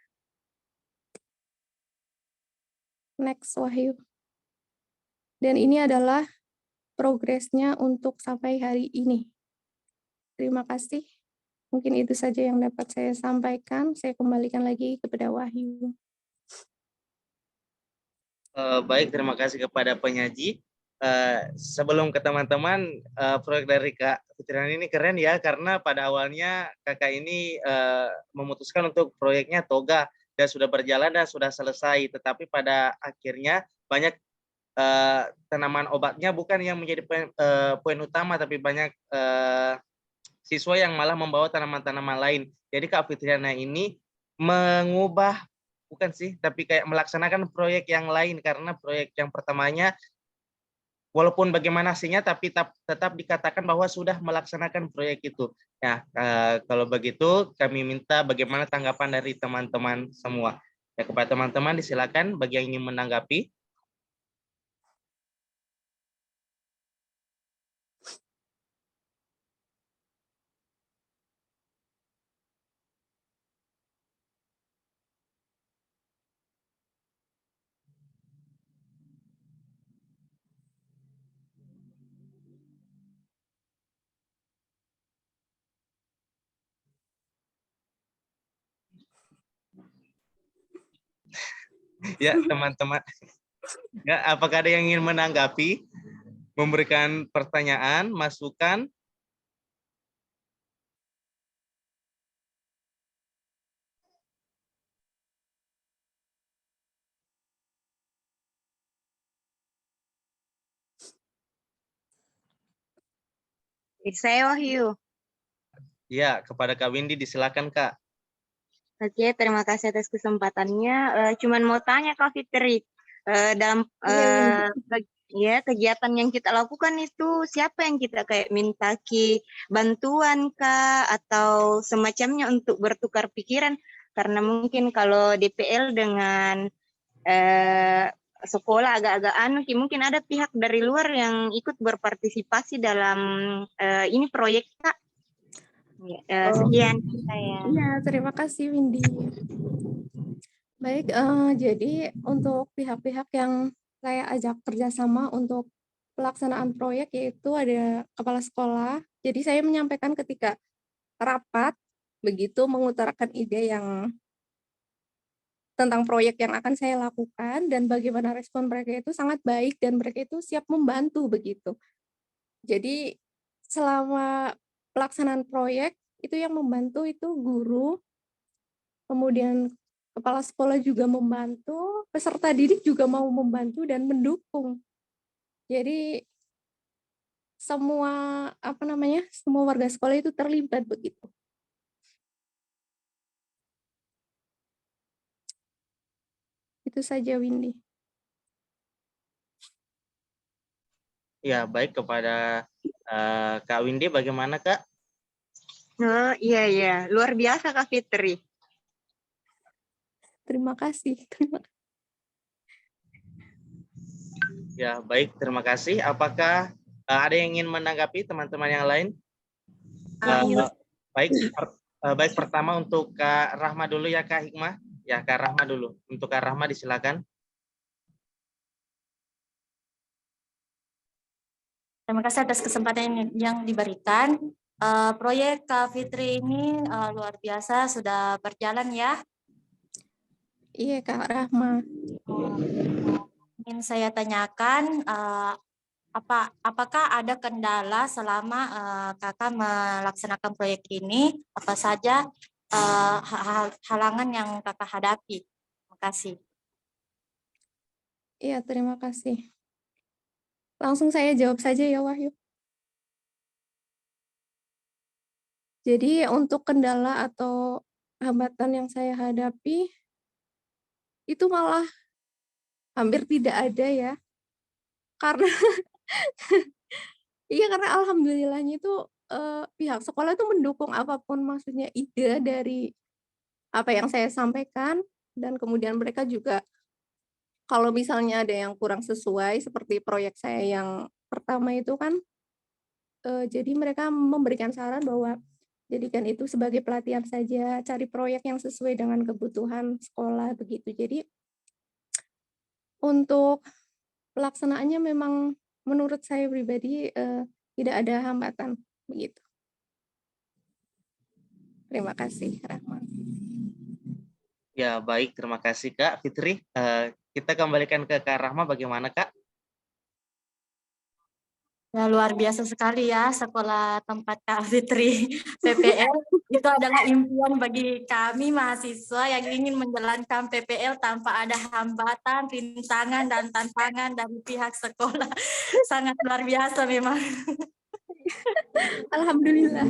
Speaker 8: Next, Wahyu. Dan ini adalah progresnya untuk sampai hari ini. Terima kasih. Mungkin itu saja yang dapat saya sampaikan. Saya kembalikan lagi kepada Wahyu.
Speaker 2: Baik, terima kasih kepada penyaji. sebelum ke teman-teman, proyek dari Kak Fitriana ini keren ya, karena pada awalnya kakak ini memutuskan untuk proyeknya toga dan sudah berjalan dan sudah selesai, tetapi pada akhirnya banyak tanaman obatnya bukan yang menjadi poin utama, tapi banyak siswa yang malah membawa tanaman-tanaman lain. Jadi Kak Fitriana ini mengubah, bukan sih, tapi kayak melaksanakan proyek yang lain, karena proyek yang pertamanya walaupun bagaimana hasilnya, tapi tetap dikatakan bahwa sudah melaksanakan proyek itu. Ya, kalau begitu kami minta bagaimana tanggapan dari teman-teman semua. Ya, kepada teman-teman disilakan bagi yang ingin menanggapi. Ya, teman-teman. Ya, apakah ada yang ingin menanggapi, memberikan pertanyaan, masukan?
Speaker 9: Saya Wahyu.
Speaker 2: Ya, kepada Kak Windy disilakan Kak.
Speaker 9: Oke, terima kasih atas kesempatannya. Cuman mau tanya Kak Fitri, dalam kegiatan yang kita lakukan itu siapa yang kita kayak minta bantuan Kak atau semacamnya untuk bertukar pikiran? Karena mungkin kalau DPL dengan sekolah agak-agak mungkin ada pihak dari luar yang ikut berpartisipasi dalam ini proyek Kak. Sekian saya.
Speaker 8: Iya, terima kasih Windy. Baik, jadi untuk pihak-pihak yang saya ajak kerjasama untuk pelaksanaan proyek yaitu ada kepala sekolah. Jadi saya menyampaikan ketika rapat, begitu mengutarakan ide yang tentang proyek yang akan saya lakukan dan bagaimana respon mereka itu sangat baik dan mereka itu siap membantu begitu. Jadi selama pelaksanaan proyek itu yang membantu itu guru, kemudian kepala sekolah juga membantu, peserta didik juga mau membantu dan mendukung. Jadi semua semua warga sekolah itu terlibat begitu. Itu saja Windy.
Speaker 2: Ya, baik, kepada Kak Windy bagaimana Kak?
Speaker 9: Oh iya, luar biasa Kak Fitri.
Speaker 8: Terima kasih.
Speaker 2: Ya, baik, terima kasih. Apakah ada yang ingin menanggapi teman-teman yang lain? Baik, pertama untuk Kak Rahma dulu ya Kak Hikmah. Ya, Kak Rahma dulu. Untuk Kak Rahma disilakan.
Speaker 10: Terima kasih atas kesempatan yang diberikan. Proyek Kak Fitri ini luar biasa, sudah berjalan ya.
Speaker 8: Iya Kak Rahma.
Speaker 10: Ingin saya tanyakan, apakah ada kendala selama kakak melaksanakan proyek ini? Apa saja halangan yang kakak hadapi? Terima kasih.
Speaker 8: Iya, terima kasih. Langsung saya jawab saja ya Wahyu. Jadi untuk kendala atau hambatan yang saya hadapi itu malah hampir tidak ada ya. Karena karena alhamdulillahnya itu pihak sekolah itu mendukung apapun, maksudnya ide dari apa yang saya sampaikan, dan kemudian mereka juga kalau misalnya ada yang kurang sesuai seperti proyek saya yang pertama itu kan, jadi mereka memberikan saran bahwa jadikan itu sebagai pelatihan saja, cari proyek yang sesuai dengan kebutuhan sekolah begitu. Jadi untuk pelaksanaannya memang menurut saya pribadi tidak ada hambatan begitu. Terima kasih, Rahman.
Speaker 2: Ya, baik, terima kasih Kak Fitri. Kita kembalikan ke Kak Rahma, bagaimana Kak?
Speaker 10: Ya, luar biasa sekali ya sekolah tempat Kak Fitri PPL. Itu adalah impian bagi kami mahasiswa yang ingin menjalankan PPL tanpa ada hambatan, rintangan, dan tantangan dari pihak sekolah. Sangat luar biasa memang.
Speaker 8: Alhamdulillah.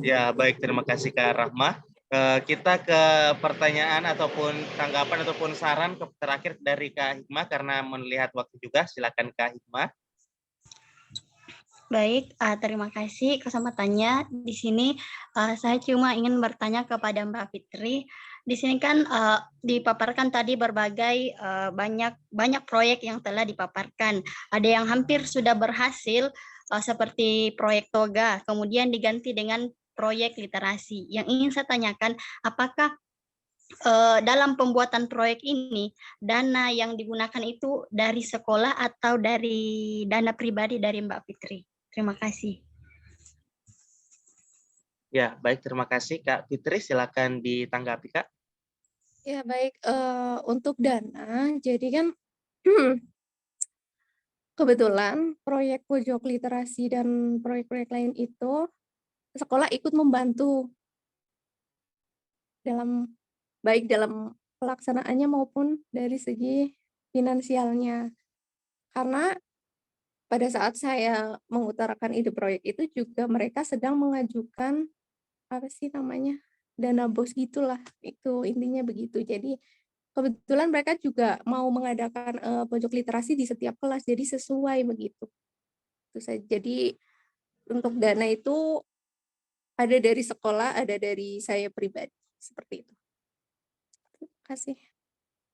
Speaker 2: Ya, baik. Terima kasih Kak Rahma. Kita ke pertanyaan ataupun tanggapan ataupun saran terakhir dari Kak Hikmah karena melihat waktu juga. Silakan Kak Hikmah.
Speaker 9: Baik, terima kasih kesempatannya. Di sini saya cuma ingin bertanya kepada Mbak Fitri. Di sini kan dipaparkan tadi berbagai banyak proyek yang telah dipaparkan. Ada yang hampir sudah berhasil seperti proyek toga, kemudian diganti dengan proyek literasi. Yang ingin saya tanyakan, apakah dalam pembuatan proyek ini dana yang digunakan itu dari sekolah atau dari dana pribadi dari Mbak Fitri? Terima kasih.
Speaker 2: Ya, baik. Terima kasih Kak Fitri. Silakan ditanggapi Kak.
Speaker 8: Ya baik, untuk dana, jadi kan kebetulan proyek pojok literasi dan proyek-proyek lain itu sekolah ikut membantu baik dalam pelaksanaannya maupun dari segi finansialnya. Karena pada saat saya mengutarakan ide proyek itu juga mereka sedang mengajukan dana BOS gitulah, itu intinya begitu. Jadi kebetulan mereka juga mau mengadakan pojok literasi di setiap kelas, jadi sesuai begitu. Itu saja. Jadi untuk dana itu ada dari sekolah, ada dari saya pribadi, seperti itu. Terima kasih.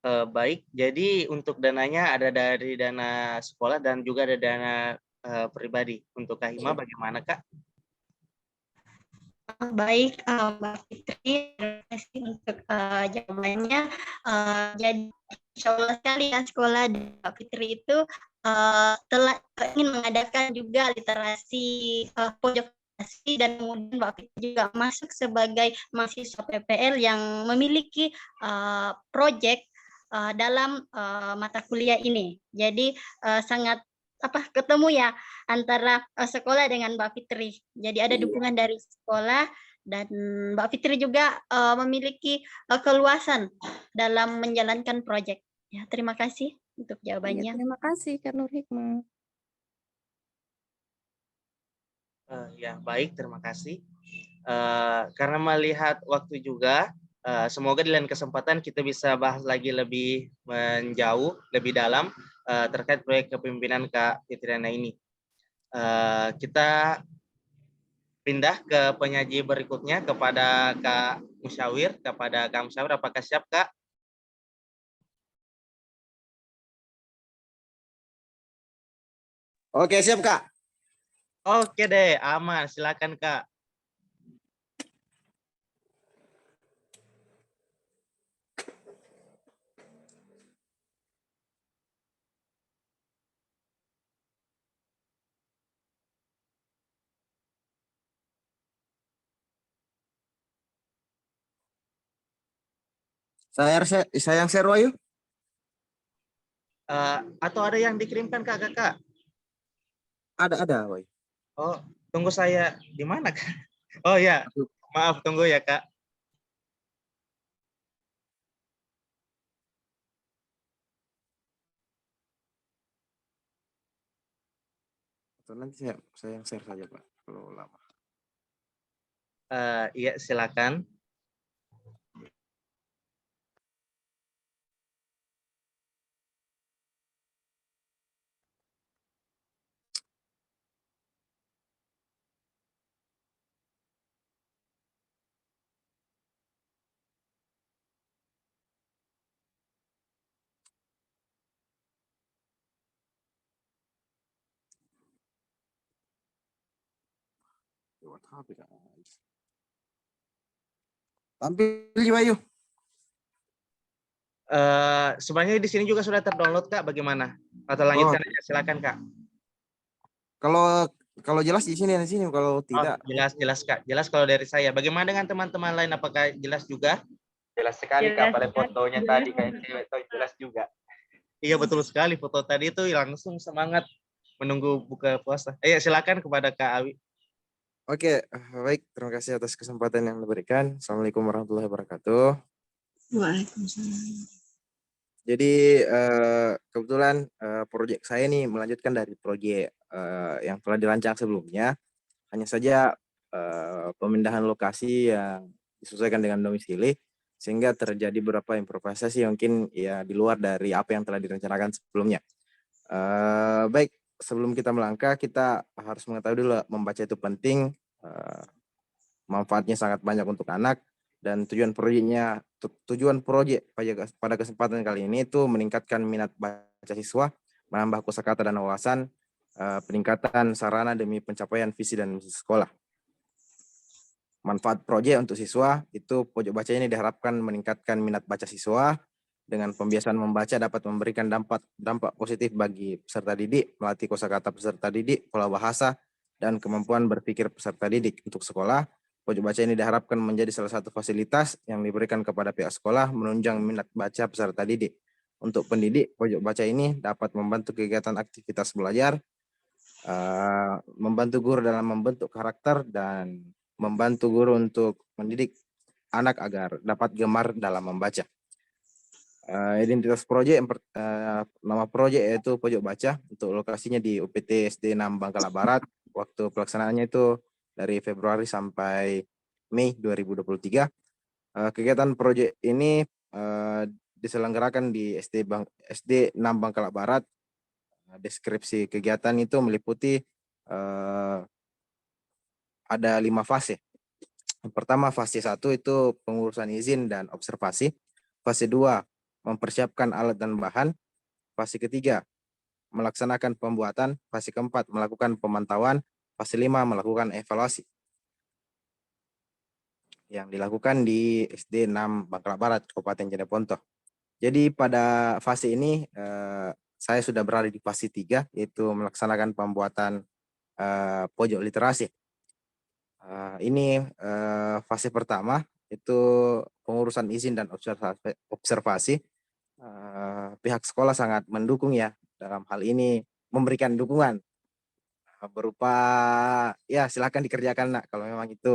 Speaker 2: Baik, jadi untuk dananya ada dari dana sekolah dan juga ada dana pribadi. Untuk Kak Hikmah bagaimana Kak?
Speaker 9: Baik, Mbak Fitri, terima kasih untuk jawabannya. Jadi insya Allah sekali ya sekolah di Mbak Fitri itu telah ingin mengadakan juga literasi pojok literasi, dan kemudian Mbak Fitri juga masuk sebagai mahasiswa PPL yang memiliki proyek dalam mata kuliah ini. Jadi sangat ketemu ya antara sekolah dengan Mbak Fitri. Jadi ada dukungan dari sekolah dan Mbak Fitri juga memiliki keluasan dalam menjalankan proyek. Ya, terima kasih untuk
Speaker 8: Ya,
Speaker 9: jawabannya.
Speaker 8: terima kasih Kak Nur Hikmah.
Speaker 2: Ya, baik. Terima kasih. Karena melihat waktu juga, semoga di lain kesempatan kita bisa bahas lagi lebih menjauh, lebih dalam terkait proyek kepemimpinan Kak Fitriana ini. Kita pindah ke penyaji berikutnya kepada Kak Musyawir. Kepada Kak Musyawir, apakah siap Kak?
Speaker 3: Oke, siap Kak.
Speaker 2: Oke deh, aman. Silakan Kak.
Speaker 3: Saya yang share Wahyu.
Speaker 2: Atau ada yang dikirimkan Kak Kakak?
Speaker 3: Ada Wahyu.
Speaker 2: Oh, tunggu saya di mana Kak? Oh ya, maaf tunggu ya Kak.
Speaker 3: Atau nanti saya yang share saja Pak, kalau lama.
Speaker 2: Iya, silakan.
Speaker 3: Lewat HP Kak. Tampil di Wahyu.
Speaker 2: Sebenarnya di sini juga sudah terdownload Kak, bagaimana? Atau lanjutkan aja, silakan Kak.
Speaker 3: Kalau jelas di sini, kalau tidak.
Speaker 2: Jelas Kak, jelas kalau dari saya. Bagaimana dengan teman-teman lain? Apakah jelas juga?
Speaker 7: Jelas sekali Kak, pada fotonya tadi kayak cewek tuh jelas juga.
Speaker 2: Iya betul sekali, foto tadi itu langsung semangat menunggu buka puasa. Silakan kepada Kak Awi.
Speaker 3: Oke, baik. Terima kasih atas kesempatan yang diberikan. Assalamualaikum warahmatullahi wabarakatuh.
Speaker 9: Waalaikumsalam.
Speaker 3: Jadi kebetulan proyek saya nih melanjutkan dari proyek yang telah dirancang sebelumnya. Hanya saja pemindahan lokasi yang disesuaikan dengan domisili, sehingga terjadi beberapa improvisasi yang mungkin ya di luar dari apa yang telah direncanakan sebelumnya. Baik, sebelum kita melangkah, kita harus mengetahui dulu membaca itu penting, manfaatnya sangat banyak untuk anak, dan tujuan proyek pada kesempatan kali ini itu meningkatkan minat baca siswa, menambah kosakata dan wawasan, peningkatan sarana demi pencapaian visi dan misi sekolah. Manfaat proyek untuk siswa itu pojok baca ini diharapkan meningkatkan minat baca siswa. Dengan pembiasaan membaca dapat memberikan dampak positif bagi peserta didik, melatih kosakata peserta didik, pola bahasa, dan kemampuan berpikir peserta didik. Untuk sekolah, pojok baca ini diharapkan menjadi salah satu fasilitas yang diberikan kepada pihak sekolah menunjang minat baca peserta didik. Untuk pendidik, pojok baca ini dapat membantu kegiatan aktivitas belajar, membantu guru dalam membentuk karakter, dan membantu guru untuk mendidik anak agar dapat gemar dalam membaca. Identitas proyek, nama proyek yaitu Pojok Baca. Untuk lokasinya di UPT SD 6 Bangkala Barat. Waktu pelaksanaannya itu dari Februari sampai Mei 2023. Kegiatan proyek ini diselenggarakan di SD 6 Bangkala Barat. Deskripsi kegiatan itu meliputi ada 5 fase. Yang pertama, fase 1 itu pengurusan izin dan observasi. Fase 2, mempersiapkan alat dan bahan. Fase ketiga, melaksanakan pembuatan. Fase keempat, melakukan pemantauan. Fase 5, melakukan evaluasi. Yang dilakukan di SD 6 Bangkala Barat, Kabupaten Jeneponto. Jadi pada fase ini saya sudah berada di fase 3, yaitu melaksanakan pembuatan pojok literasi. Ini fase pertama, itu pengurusan izin dan observasi. Pihak sekolah sangat mendukung ya dalam hal ini, memberikan dukungan berupa ya silakan dikerjakan nak kalau memang itu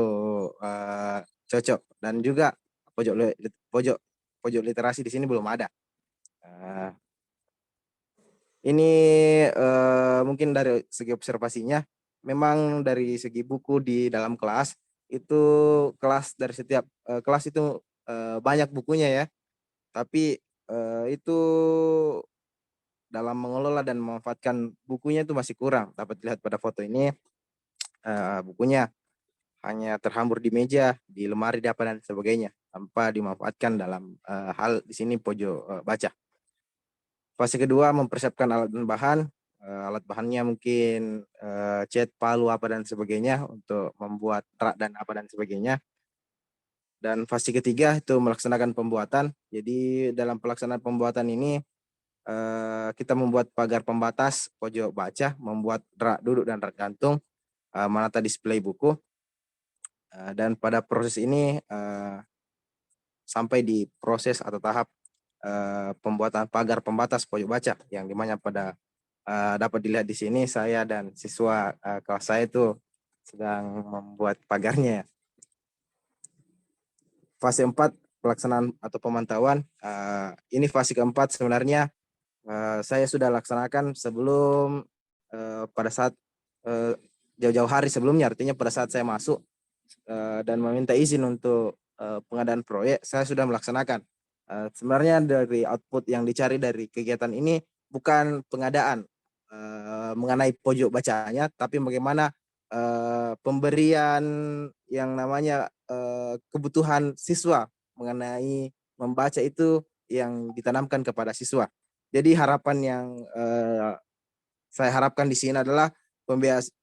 Speaker 3: cocok, dan juga pojok literasi di sini belum ada. Ini mungkin dari segi observasinya, memang dari segi buku di dalam kelas itu dari setiap kelas itu banyak bukunya ya, tapi itu dalam mengelola dan memanfaatkan bukunya itu masih kurang. Dapat dilihat pada foto ini, bukunya hanya terhambur di meja, di lemari, di apa dan sebagainya, tanpa dimanfaatkan dalam hal di sini pojok baca. Fase kedua, mempersiapkan alat dan bahan. Alat bahannya mungkin cat, palu, apa dan sebagainya untuk membuat rak dan apa dan sebagainya. Dan fase ketiga itu melaksanakan pembuatan. Jadi dalam pelaksanaan pembuatan ini kita membuat pagar pembatas pojok baca, membuat rak duduk dan rak gantung, menata display buku. Dan pada proses ini sampai di proses atau tahap pembuatan pagar pembatas pojok baca, yang dimana pada dapat dilihat di sini saya dan siswa kelas saya itu sedang membuat pagarnya. Fase 4, pelaksanaan atau pemantauan. Ini fase keempat sebenarnya saya sudah laksanakan sebelum pada saat jauh-jauh hari sebelumnya, artinya pada saat saya masuk dan meminta izin untuk pengadaan proyek, saya sudah melaksanakan. Sebenarnya dari output yang dicari dari kegiatan ini bukan pengadaan mengenai pojok bacanya, tapi bagaimana pemberian yang namanya kebutuhan siswa mengenai membaca itu yang ditanamkan kepada siswa. Jadi harapan yang saya harapkan di sini adalah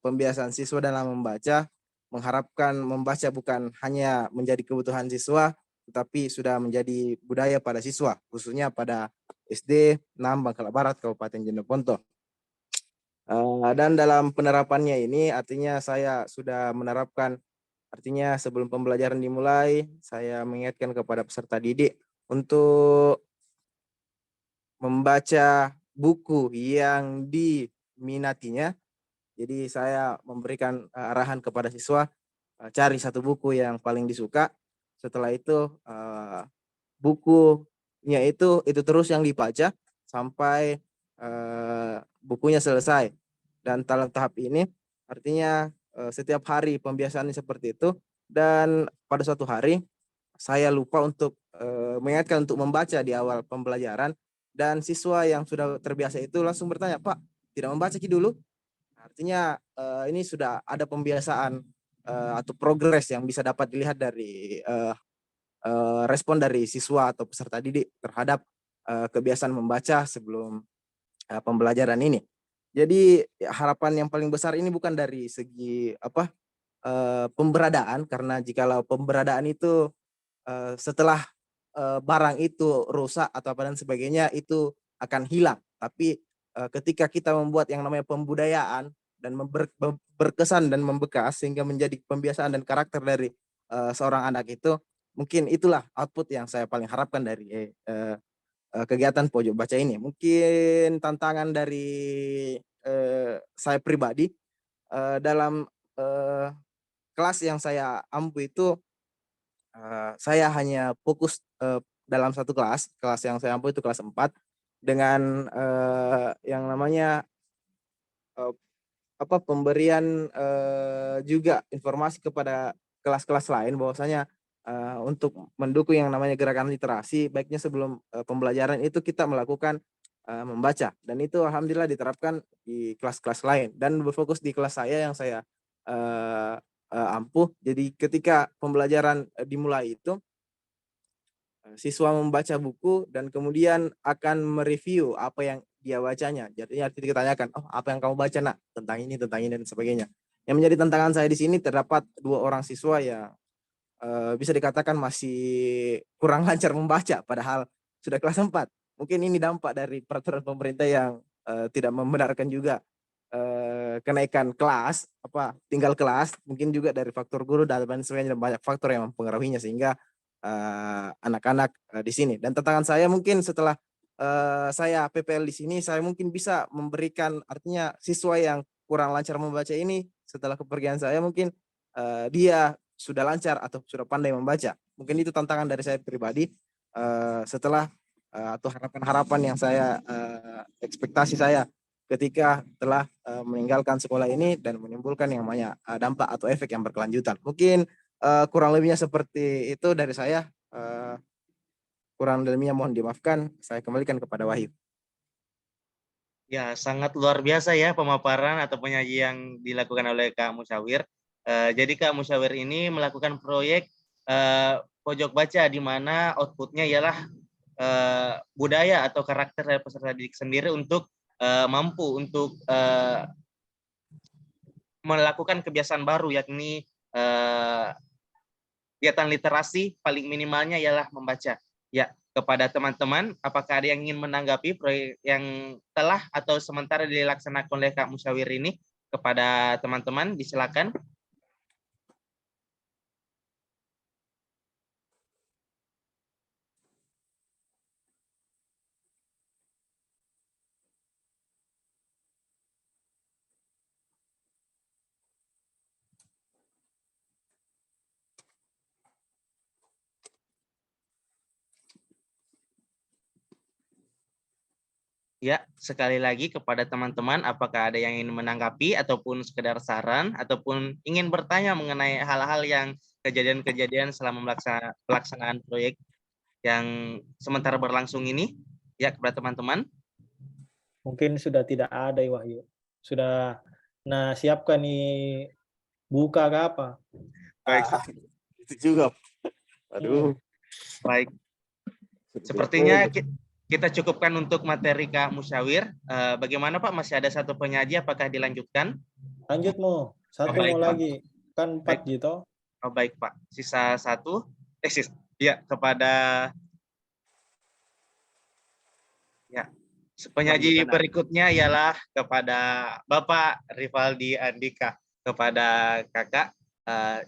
Speaker 3: pembiasaan siswa dalam membaca, mengharapkan membaca bukan hanya menjadi kebutuhan siswa, tetapi sudah menjadi budaya pada siswa, khususnya pada SD 6 Bangkala Barat, Kabupaten Jeneponto. Dan dalam penerapannya ini artinya saya sudah menerapkan, artinya sebelum pembelajaran dimulai, saya mengingatkan kepada peserta didik untuk membaca buku yang diminatinya. Jadi saya memberikan arahan kepada siswa cari satu buku yang paling disuka. Setelah itu bukunya itu terus yang dibaca sampai bukunya selesai. Dan dalam tahap ini artinya setiap hari pembiasaannya seperti itu, dan pada suatu hari saya lupa untuk mengingatkan untuk membaca di awal pembelajaran, dan siswa yang sudah terbiasa itu langsung bertanya, "Pak, tidak membaca dulu?" Artinya ini sudah ada pembiasaan atau progres yang bisa dapat dilihat dari respon dari siswa atau peserta didik terhadap kebiasaan membaca sebelum pembelajaran ini. Jadi harapan yang paling besar ini bukan dari segi pemberadaan, karena jikalau pemberadaan itu setelah barang itu rusak atau apa dan sebagainya itu akan hilang. Tapi ketika kita membuat yang namanya pembudayaan dan berkesan dan membekas sehingga menjadi pembiasaan dan karakter dari seorang anak itu, mungkin itulah output yang saya paling harapkan dari kegiatan pojok baca ini. Mungkin tantangan dari saya pribadi dalam kelas yang saya ampu itu, saya hanya fokus dalam satu kelas yang saya ampu itu kelas 4 dengan yang namanya pemberian juga informasi kepada kelas-kelas lain bahwasanya untuk mendukung yang namanya gerakan literasi, baiknya sebelum pembelajaran itu kita melakukan membaca, dan itu alhamdulillah diterapkan di kelas-kelas lain dan berfokus di kelas saya yang saya ampuh. Jadi ketika pembelajaran dimulai itu siswa membaca buku dan kemudian akan mereview apa yang dia bacanya. Jadi artinya kita tanyakan, "Oh, apa yang kamu baca, Nak? Tentang ini dan sebagainya." Yang menjadi tantangan saya di sini terdapat 2 orang siswa yang bisa dikatakan masih kurang lancar membaca padahal sudah kelas 4. Mungkin ini dampak dari peraturan pemerintah yang tidak membenarkan juga kenaikan kelas, tinggal kelas, mungkin juga dari faktor guru dan lain sebagainya, dan banyak faktor yang mempengaruhinya sehingga anak-anak di sini. Dan tantangan saya mungkin setelah saya PPL di sini, saya mungkin bisa memberikan, artinya siswa yang kurang lancar membaca ini setelah kepergian saya mungkin dia sudah lancar atau sudah pandai membaca. Mungkin itu tantangan dari saya pribadi setelah atau harapan-harapan yang saya ekspektasi saya ketika telah meninggalkan sekolah ini dan menimbulkan yang namanya dampak atau efek yang berkelanjutan. Mungkin kurang lebihnya seperti itu dari saya. Kurang lebihnya mohon dimaafkan. Saya kembalikan kepada Wahyu.
Speaker 2: Ya, sangat luar biasa ya pemaparan atau penyaji yang dilakukan oleh Kak Musyawir. Jadi Kak Musyawir ini melakukan proyek pojok baca di mana outputnya ialah budaya atau karakter dari peserta didik sendiri untuk mampu untuk melakukan kebiasaan baru, yakni kegiatan literasi paling minimalnya ialah membaca. Ya, kepada teman-teman, apakah ada yang ingin menanggapi proyek yang telah atau sementara dilaksanakan oleh Kak Musyawir ini? Kepada teman-teman, disilakan. Ya, sekali lagi kepada teman-teman, apakah ada yang ingin menanggapi ataupun sekedar saran ataupun ingin bertanya mengenai hal-hal yang kejadian-kejadian selama pelaksanaan proyek yang sementara berlangsung ini? Ya, kepada teman-teman.
Speaker 1: Mungkin sudah tidak ada ya, Wahyu. Sudah, nah siapkan nih buka ke apa?
Speaker 2: Baik.
Speaker 3: Itu juga. Aduh.
Speaker 2: Baik. Sepertinya kita cukupkan untuk materi Kak Musyawir. Bagaimana Pak? Masih ada satu penyaji, apakah dilanjutkan?
Speaker 1: Lanjut mau. Satu
Speaker 2: baik,
Speaker 1: mau
Speaker 2: Pak.
Speaker 1: lagi. Kan 4 gitu.
Speaker 2: Oh, baik Pak. Sisa satu. Ya, kepada ya. Penyaji berikutnya ialah kepada Bapak Rivaldi Andika. Kepada Kakak,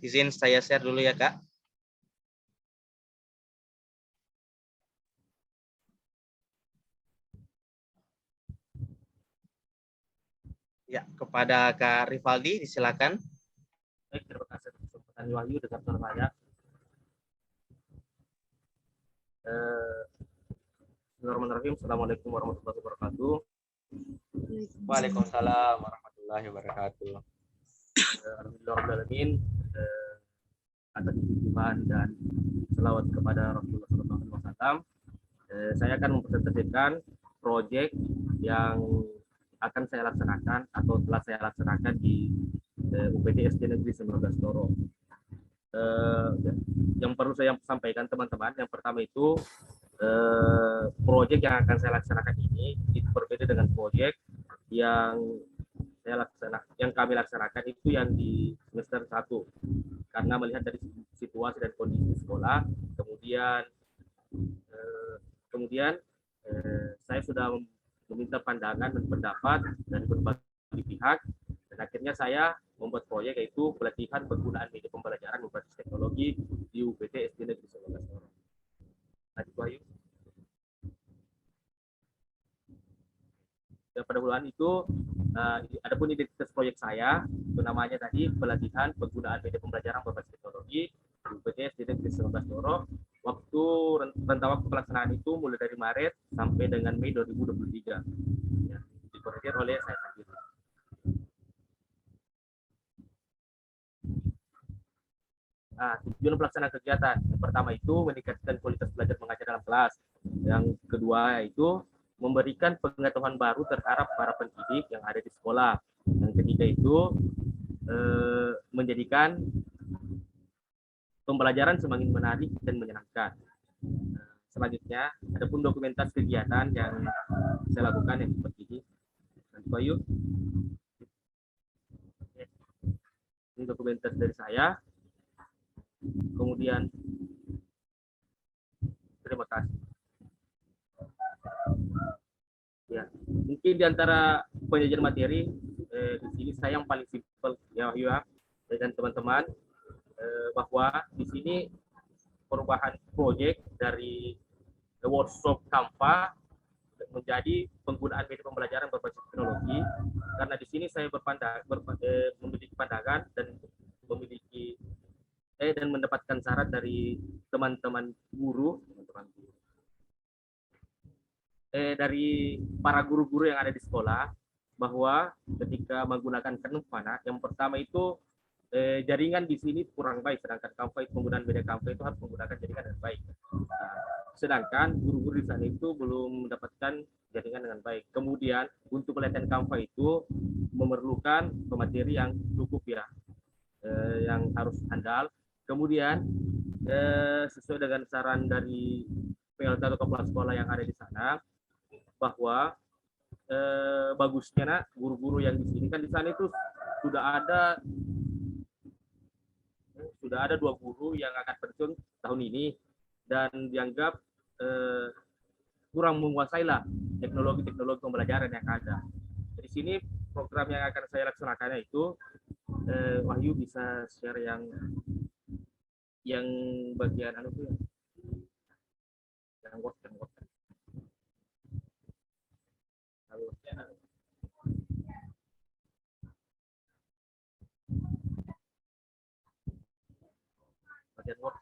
Speaker 2: izin saya share dulu ya Kak. Ya, kepada Kak Rivaldi, silakan.
Speaker 11: Baik, terima kasih atas kesempatan Wahyu dengan suara saya. Bismillahirrahmanirrahim. Assalamualaikum warahmatullahi wabarakatuh.
Speaker 7: Waalaikumsalam warahmatullahi wabarakatuh.
Speaker 11: Alhamdulillahirrahmanirrahim. Atas izin Tuhan dan selawat kepada Rasulullah SAW, saya akan mempresentasikan proyek yang akan saya laksanakan atau telah saya laksanakan di UPT SD Negeri 19 Toro. Yang perlu saya sampaikan teman-teman, yang pertama itu proyek yang akan saya laksanakan ini itu berbeda dengan proyek yang kami laksanakan itu yang di semester 1, karena melihat dari situasi dan kondisi sekolah, kemudian saya sudah meminta pandangan dan pendapat dari berbagai pihak, dan akhirnya saya membuat proyek yaitu pelatihan penggunaan media pembelajaran berbasis teknologi di UPT SD Negeri 19 Toro. Lanjut, Wahyu. Dan pada bulan itu adapun identitas proyek saya itu namanya tadi pelatihan penggunaan media pembelajaran berbasis teknologi di UPT SD Negeri 19 Toro. Rentang waktu pelaksanaan itu mulai dari Maret sampai dengan Mei 2023. Ya, dikoordinir oleh saya sendiri. Tujuan pelaksanaan kegiatan yang pertama itu meningkatkan kualitas belajar mengajar dalam kelas. Yang kedua itu memberikan pengetahuan baru terhadap para pendidik yang ada di sekolah. Yang ketiga itu menjadikan pembelajaran semakin menarik dan menyenangkan. Selanjutnya, adapun dokumentasi kegiatan yang saya lakukan yang seperti ini. Nanti Bayu. Ini dokumentasi dari saya. Kemudian, terima kasih. Ya, mungkin di antara penyajian materi di sini saya yang paling simpel ya dengan teman-teman bahwa di sini perubahan proyek dari workshop Canva menjadi penggunaan media pembelajaran berbasis teknologi, karena di sini saya memiliki pandangan dan mendapatkan saran dari teman-teman guru, dari para guru-guru yang ada di sekolah, bahwa ketika menggunakan Canva, yang pertama itu jaringan di sini kurang baik, sedangkan Canva itu penggunaan media Canva itu harus menggunakan jaringan dengan baik. Sedangkan guru-guru di sana itu belum mendapatkan jaringan dengan baik. Kemudian untuk pelatihan Canva itu memerlukan pemateri yang cukup ya, yang harus handal. Kemudian sesuai dengan saran dari PLT atau kepala sekolah yang ada di sana, bahwa bagusnya guru-guru yang di sini kan di sana itu sudah ada 2 guru yang akan pensiun tahun ini, dan dianggap kurang menguasai lah teknologi pembelajaran yang ada. Di sini program yang akan saya laksanakannya itu Wahyu bisa share yang bagian yang Word. Bagian Word.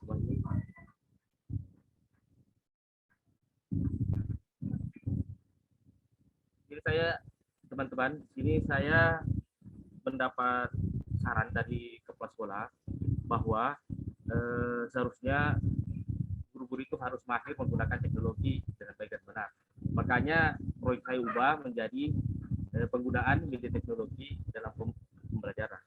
Speaker 11: Jadi teman-teman, sini saya mendapat saran dari kepala sekolah bahwa seharusnya guru-guru itu harus mahir menggunakan teknologi dengan baik dan benar. Makanya proyek saya ubah menjadi penggunaan media teknologi dalam pembelajaran.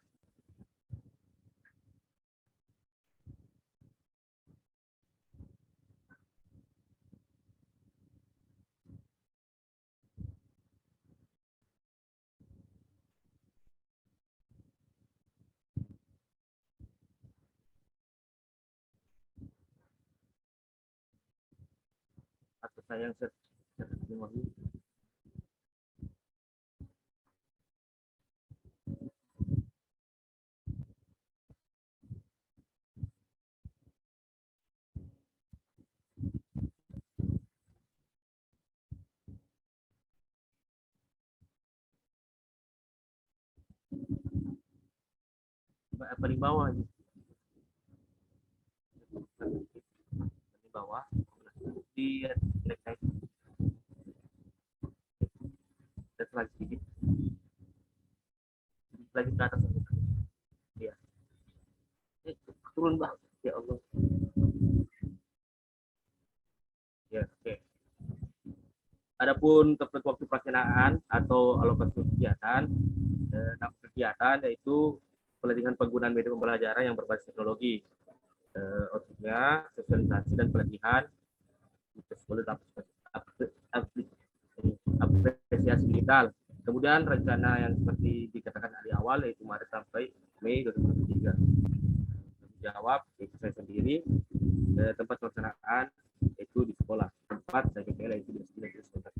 Speaker 11: Atau saya yang share paling bawah ini. Paling bawah di next slide. Dan lagi sedikit lagi ke atas. Ya. Turun bang, ya Allah. Ya, oke. Adapun terkait waktu pelaksanaan atau alokasi kegiatan, kegiatan yaitu pelatihan penggunaan media pembelajaran yang berbasis teknologi, outputnya sosialisasi dan pelatihan, apresiasi digital. Kemudian rencana yang seperti dikatakan di awal yaitu Maret sampai Mei 2023. Jawab yaitu saya sendiri, tempat pelaksanaan yaitu di sekolah, tempat saya PPL yaitu di sekolah.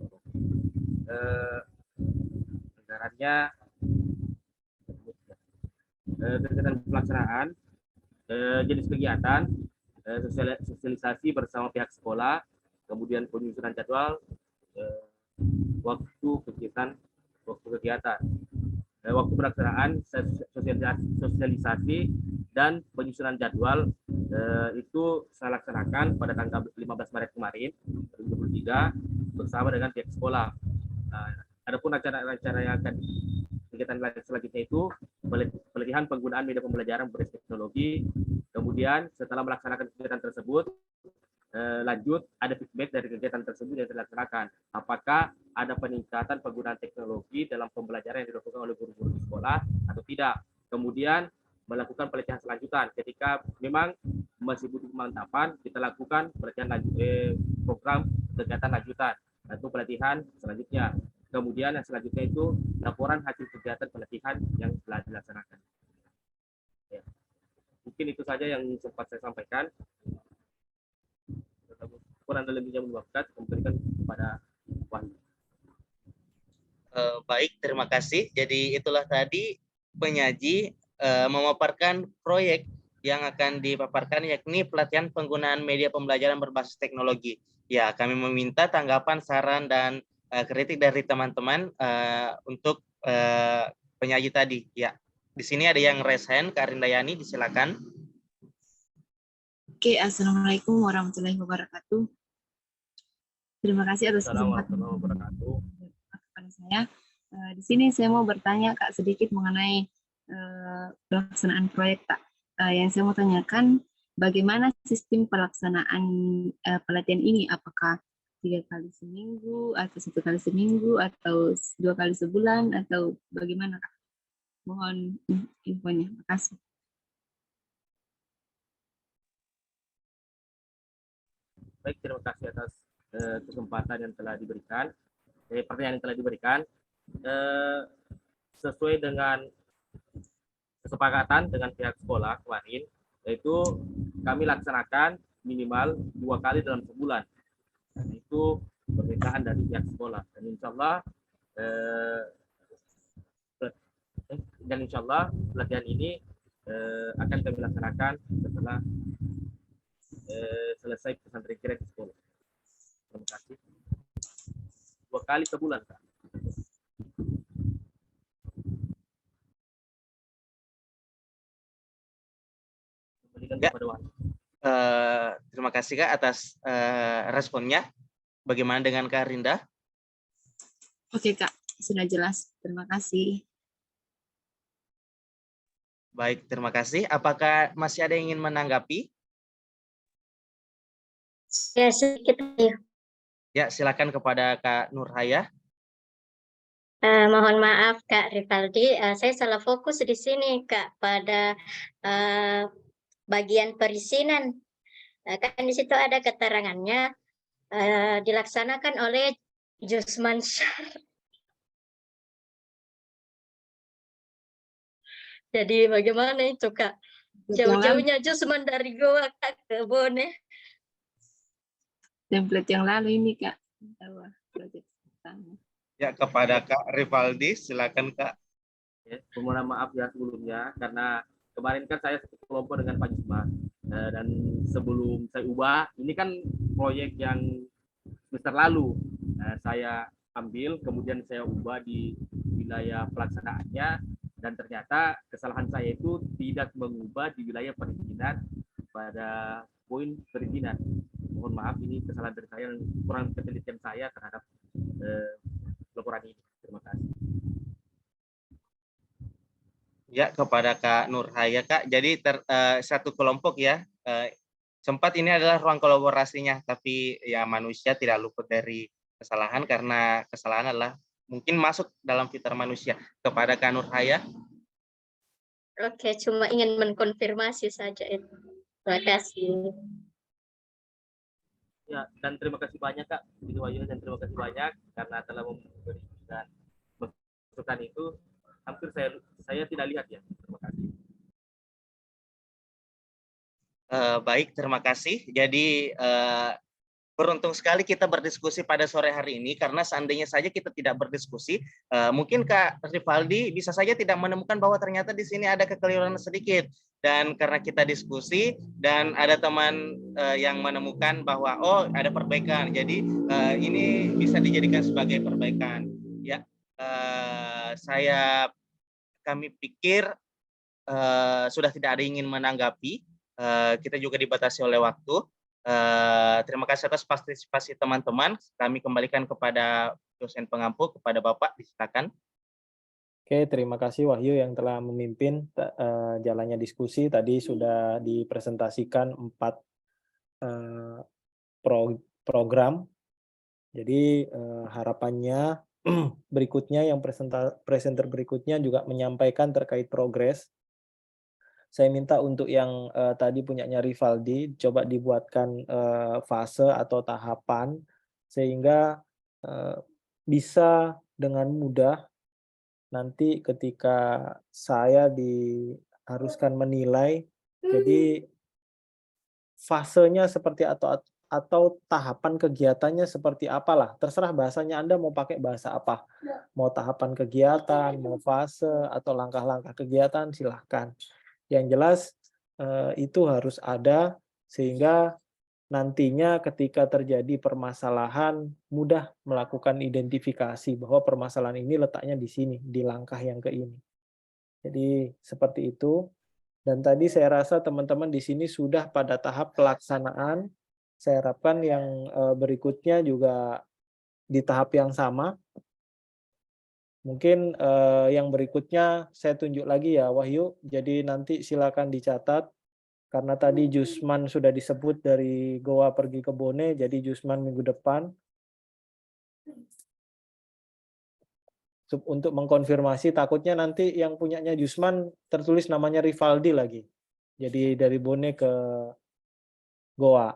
Speaker 11: Anggarannya kegiatan pelaksanaan, jenis kegiatan, sosialisasi bersama pihak sekolah, kemudian penyusunan jadwal, waktu kegiatan, waktu pelaksanaan, sosialisasi dan penyusunan jadwal itu saya laksanakan pada tanggal 15 Maret kemarin 2023 bersama dengan pihak sekolah. Adapun rencana yang akan kegiatan selanjutnya itu pelatihan penggunaan media pembelajaran berbasis teknologi. Kemudian setelah melaksanakan kegiatan tersebut, lanjut ada feedback dari kegiatan tersebut yang dilaksanakan. Apakah ada peningkatan penggunaan teknologi dalam pembelajaran yang dilakukan oleh guru-guru di sekolah atau tidak. Kemudian melakukan pelatihan selanjutan. Ketika memang masih butuh pemantapan, kita lakukan pelatihan program kegiatan lanjutan atau pelatihan selanjutnya. Kemudian yang selanjutnya itu laporan hasil kegiatan pelatihan yang telah dilaksanakan. Ya. Mungkin itu saja yang sempat saya sampaikan. Kurang lebihnya menyebabkan kembalikan kepada Wahyu.
Speaker 2: Baik, terima kasih. Jadi itulah tadi penyaji memaparkan proyek yang akan dipaparkan, yakni pelatihan penggunaan media pembelajaran berbasis teknologi. Ya, kami meminta tanggapan, saran, dan kritik dari teman-teman untuk penyaji tadi. Ya, di sini ada yang raise hand, Kak Rindayani, disilakan.
Speaker 12: Oke, Assalamualaikum warahmatullahi wabarakatuh. Terima kasih atas kesempatan kepada saya. Di sini saya mau bertanya Kak sedikit mengenai pelaksanaan proyek Kak. Yang saya mau tanyakan, bagaimana sistem pelaksanaan pelatihan ini? Apakah 3 kali seminggu, atau 1 kali seminggu, atau 2 kali sebulan, atau bagaimana Kak? Mohon infonya. Terima kasih.
Speaker 11: Baik, terima kasih atas kesempatan yang telah diberikan, pertanyaan yang telah diberikan. Sesuai dengan kesepakatan dengan pihak sekolah kemarin, yaitu kami laksanakan minimal 2 kali dalam sebulan. Dan itu permintaan dari pihak sekolah. Dan insya Allah pelatihan ini akan kami laksanakan setelah selesai pesantren kilat di sekolah. Terima kasih. 2 kali sebulan, Kak.
Speaker 2: Ya. Terima kasih Kak atas responnya. Bagaimana dengan Kak Rinda?
Speaker 12: Oke Kak, sudah jelas. Terima kasih.
Speaker 2: Baik, terima kasih. Apakah masih ada yang ingin menanggapi?
Speaker 9: Ya, sedikit.
Speaker 2: Ya, silakan kepada Kak Nurhaya.
Speaker 9: Mohon maaf Kak Rivaldi, saya salah fokus di sini Kak pada bagian perizinan. Kan di situ ada keterangannya dilaksanakan oleh Jusman Syar. Jadi bagaimana itu Kak? Jauh-jauhnya Jusman dari Goa Kak ke Bone.
Speaker 12: Template yang lalu ini Kak.
Speaker 2: Ya, kepada Kak Rivaldi, silakan Kak.
Speaker 11: Ya, permohonan maaf ya sebelumnya, karena kemarin kan saya satu kelompok dengan Pak Jusman, dan sebelum saya ubah, ini kan proyek yang semester lalu saya ambil, kemudian saya ubah di wilayah pelaksanaannya, Dan ternyata kesalahan saya itu tidak mengubah di wilayah perizinan pada poin perizinan. Mohon maaf, ini kesalahan dari saya, kurang ketelitian saya terhadap laporan ini. Terima kasih.
Speaker 2: Ya, kepada Kak Nurhaya, Kak. Jadi satu kelompok ya, sempat ini adalah ruang kolaborasinya, tapi ya manusia tidak luput dari kesalahan karena kesalahan adalah mungkin masuk dalam fitur manusia. Kepada Kak Nurhaya.
Speaker 9: Oke, cuma ingin mengkonfirmasi saja itu. Terima kasih.
Speaker 11: Ya, dan terima kasih banyak Kak Siti Wahyuni, dan terima kasih banyak karena telah memberikan masukan itu. Hampir saya tidak lihat ya. Terima kasih.
Speaker 2: Baik, terima kasih. Jadi beruntung sekali kita berdiskusi pada sore hari ini, karena seandainya saja kita tidak berdiskusi, mungkin Kak Rivaldi bisa saja tidak menemukan bahwa ternyata di sini ada kekeliruan sedikit. Dan karena kita diskusi dan ada teman yang menemukan bahwa oh ada perbaikan, jadi ini bisa dijadikan sebagai perbaikan. Ya, kami pikir sudah tidak ada yang ingin menanggapi. Kita juga dibatasi oleh waktu. Terima kasih atas partisipasi teman-teman. Kami kembalikan kepada dosen pengampu, kepada Bapak, disilakan.
Speaker 1: Oke, terima kasih Wahyu yang telah memimpin jalannya diskusi. Tadi sudah dipresentasikan 4 program. Jadi harapannya berikutnya yang presenter berikutnya juga menyampaikan terkait progres. Saya minta untuk yang tadi punyanya Rivaldi, coba dibuatkan fase atau tahapan sehingga bisa dengan mudah nanti ketika saya diharuskan menilai, jadi fasenya seperti atau tahapan kegiatannya seperti apalah, terserah bahasanya Anda mau pakai bahasa apa, mau tahapan kegiatan, mau fase atau langkah-langkah kegiatan, silahkan. Yang jelas itu harus ada sehingga nantinya ketika terjadi permasalahan mudah melakukan identifikasi bahwa permasalahan ini letaknya di sini, di langkah yang ke ini. Jadi seperti itu. Dan tadi saya rasa teman-teman di sini sudah pada tahap pelaksanaan. Saya harapkan yang berikutnya juga di tahap yang sama. Mungkin yang berikutnya saya tunjuk lagi ya Wahyu. Jadi nanti silakan dicatat. Karena tadi Jusman sudah disebut dari Goa pergi ke Bone, jadi Jusman minggu depan. Untuk mengkonfirmasi, takutnya nanti yang punyanya Jusman tertulis namanya Rivaldi lagi. Jadi dari Bone ke Goa.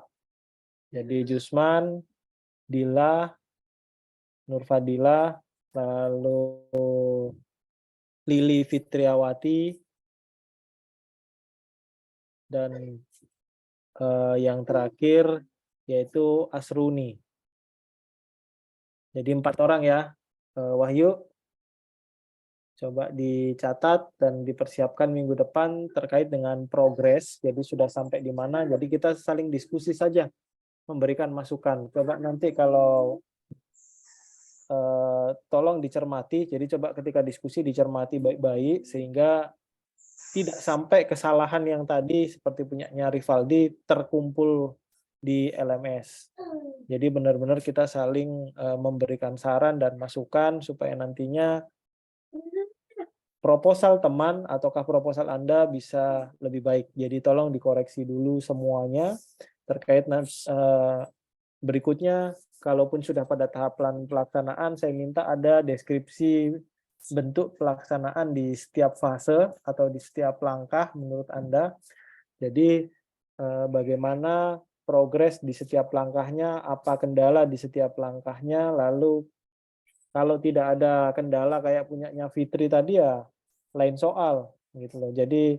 Speaker 1: Jadi Jusman, Dila, Nurfadila, lalu Lili Fitriawati, dan yang terakhir yaitu Asruni. Jadi 4 orang ya, Wahyu. Coba dicatat dan dipersiapkan minggu depan terkait dengan progres. Jadi sudah sampai di mana, jadi kita saling diskusi saja, memberikan masukan. Coba nanti kalau tolong dicermati, jadi coba ketika diskusi dicermati baik-baik sehingga tidak sampai kesalahan yang tadi seperti punyanya Rivaldi terkumpul di LMS. Jadi benar-benar kita saling memberikan saran dan masukan supaya nantinya proposal teman ataukah proposal Anda bisa lebih baik. Jadi tolong dikoreksi dulu semuanya terkait berikutnya. Kalaupun sudah pada tahap pelaksanaan, saya minta ada deskripsi bentuk pelaksanaan di setiap fase atau di setiap langkah menurut Anda. Jadi bagaimana progres di setiap langkahnya, apa kendala di setiap langkahnya, lalu kalau tidak ada kendala kayak punyanya Fitri tadi ya lain soal gitu loh. Jadi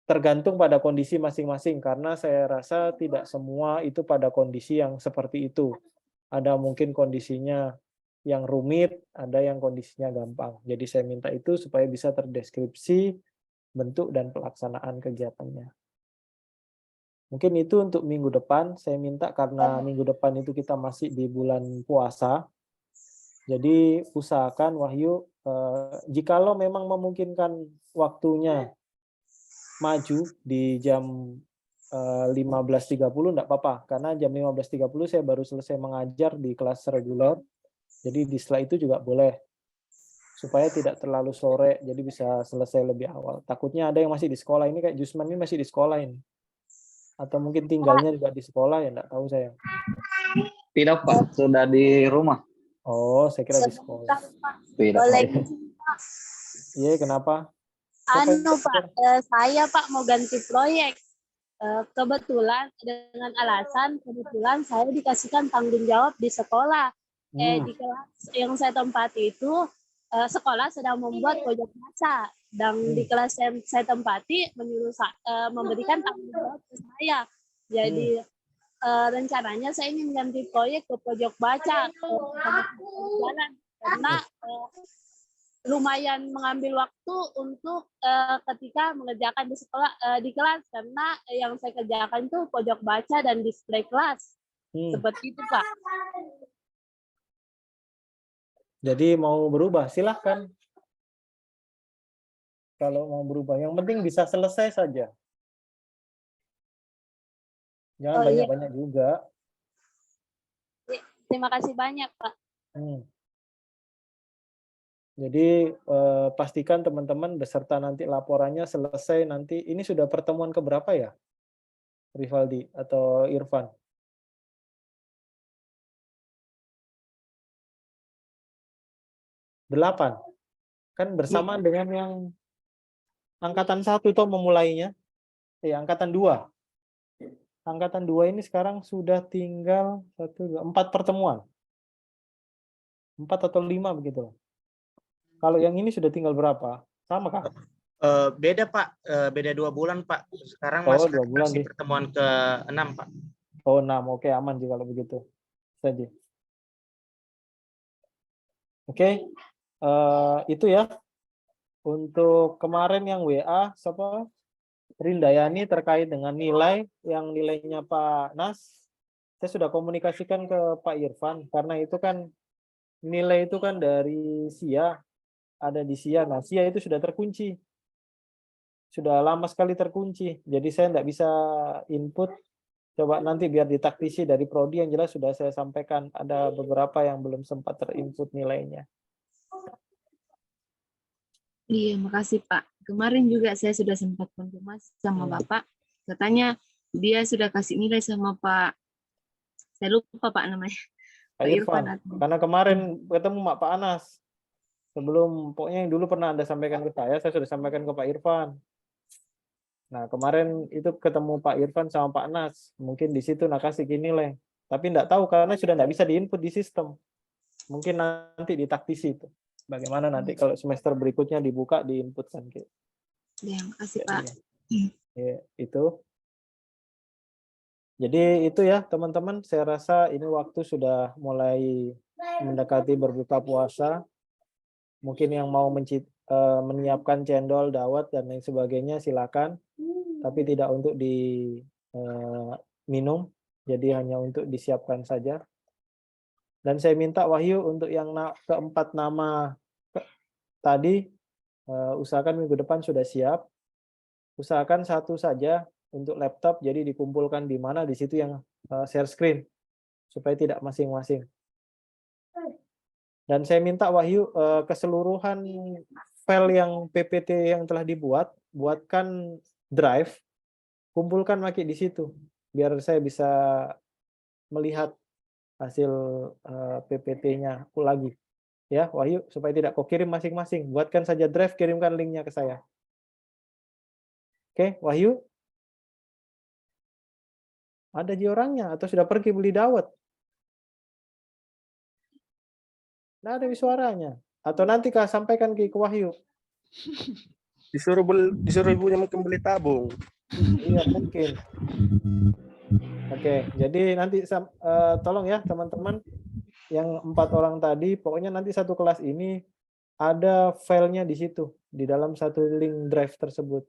Speaker 1: tergantung pada kondisi masing-masing, karena saya rasa tidak semua itu pada kondisi yang seperti itu. Ada mungkin kondisinya yang rumit, ada yang kondisinya gampang. Jadi saya minta itu supaya bisa terdeskripsi bentuk dan pelaksanaan kegiatannya. Mungkin itu untuk minggu depan. Saya minta karena minggu depan itu kita masih di bulan puasa. Jadi usahakan Wahyu jikalau memang memungkinkan waktunya maju di jam 15.30 enggak apa-apa, karena jam 15.30 saya baru selesai mengajar di kelas reguler. Jadi di setelah itu juga boleh, supaya tidak terlalu sore, jadi bisa selesai lebih awal. Takutnya ada yang masih di sekolah, ini kayak Jusman ini masih di sekolah ini. Atau mungkin tinggalnya juga di sekolah, ya enggak tahu saya.
Speaker 13: Tidak Pak, sudah di rumah.
Speaker 1: Oh, saya kira di sekolah.
Speaker 13: Tidak.
Speaker 1: Iya, kenapa?
Speaker 6: Anu Pak, saya Pak mau ganti proyek. Kebetulan dengan alasan kebetulan saya dikasihkan tanggung jawab di sekolah. Di kelas yang saya tempati itu sekolah sedang membuat pojok baca, dan di kelas yang saya tempati memberikan tanggung jawab ke saya. Jadi rencananya saya ingin ganti proyek ke pojok baca karena lumayan mengambil waktu untuk ketika mengerjakan di sekolah di kelas, karena yang saya kerjakan itu pojok baca dan display kelas. Seperti itu Pak.
Speaker 1: Jadi mau berubah silahkan. Kalau mau berubah, yang penting bisa selesai saja. Jangan banyak-banyak juga.
Speaker 6: Terima kasih banyak Pak.
Speaker 1: Jadi pastikan teman-teman beserta nanti laporannya selesai nanti. Ini sudah pertemuan keberapa ya, Rivaldi atau Irfan? Delapan. Kan bersamaan dengan yang angkatan 1 toh memulainya. Angkatan 2. Angkatan 2 ini sekarang sudah tinggal 1, 2, 4 pertemuan. 4 atau 5 begitu. Kalau yang ini sudah tinggal berapa? Sama kah?
Speaker 2: Beda Pak, beda 2 bulan Pak. Sekarang
Speaker 1: Oh, 2 bulan
Speaker 2: masih pertemuan ke-6 Pak.
Speaker 1: Oh 6, oke aman juga kalau begitu. Saja. Oke, itu ya. Untuk kemarin yang WA, siapa? Rindayani terkait dengan nilai, yang nilainya Pak Nas, saya sudah komunikasikan ke Pak Irfan, karena itu kan nilai itu kan dari SIA, ada di SIA. Nah, SIA itu sudah terkunci. Sudah lama sekali terkunci. Jadi saya tidak bisa input. Coba nanti biar ditaktisi dari prodi, yang jelas sudah saya sampaikan. Ada beberapa yang belum sempat terinput nilainya.
Speaker 12: Iya, makasih Pak. Kemarin juga saya sudah sempat konfirmasi sama Bapak. Katanya dia sudah kasih nilai sama Pak. Saya lupa Pak namanya.
Speaker 1: Pak Irfan. Karena kemarin ketemu Pak Anas. Sebelum, pokoknya yang dulu pernah Anda sampaikan ke saya sudah sampaikan ke Pak Irfan. Nah, kemarin itu ketemu Pak Irfan sama Pak Nas. Mungkin di situ kasih nilai. Tapi enggak tahu karena sudah enggak bisa diinput di sistem. Mungkin nanti ditaktisi itu. Bagaimana nanti kalau semester berikutnya dibuka diinputkan gitu.
Speaker 12: Ya, makasih Pak.
Speaker 1: Ya, itu. Jadi itu ya teman-teman, saya rasa ini waktu sudah mulai mendekati berbuka puasa. Mungkin yang mau menyiapkan cendol, dawet dan lain sebagainya silakan. Tapi tidak untuk diminum, jadi hanya untuk disiapkan saja. Dan saya minta Wahyu untuk yang keempat nama tadi, usahakan minggu depan sudah siap. Usahakan satu saja untuk laptop, jadi dikumpulkan di mana, di situ yang share screen, supaya tidak masing-masing. Dan saya minta Wahyu keseluruhan file yang PPT yang telah dibuat, buatkan drive, kumpulkan pakai di situ, biar saya bisa melihat hasil PPT-nya lagi. Ya, Wahyu, supaya tidak kau kirim masing-masing. Buatkan saja drive, kirimkan linknya ke saya. Oke, Wahyu? Ada di orangnya, atau sudah pergi beli dawet? Nah, ada di suaranya. Atau nanti Kak sampaikan ke Wahyu.
Speaker 14: Disuruh ibunya mungkin beli tabung.
Speaker 1: Iya, mungkin. Oke, jadi nanti tolong ya teman-teman yang 4 orang tadi, pokoknya nanti satu kelas ini ada filenya di situ, di dalam satu link drive tersebut.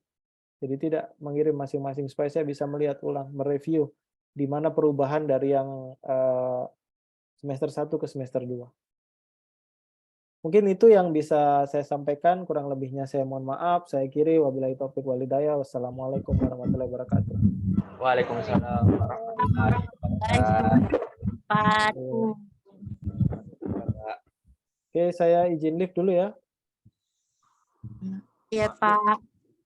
Speaker 1: Jadi tidak mengirim masing-masing, supaya saya bisa melihat ulang, mereview di mana perubahan dari yang semester 1 ke semester 2. Mungkin itu yang bisa saya sampaikan, kurang lebihnya saya mohon maaf. Saya akhiri, wabillahi taufiq walhidayah. Wassalamualaikum warahmatullahi wabarakatuh.
Speaker 7: Waalaikumsalam warahmatullahi wabarakatuh.
Speaker 1: Oke, saya izin lift dulu ya.
Speaker 10: Iya Pak.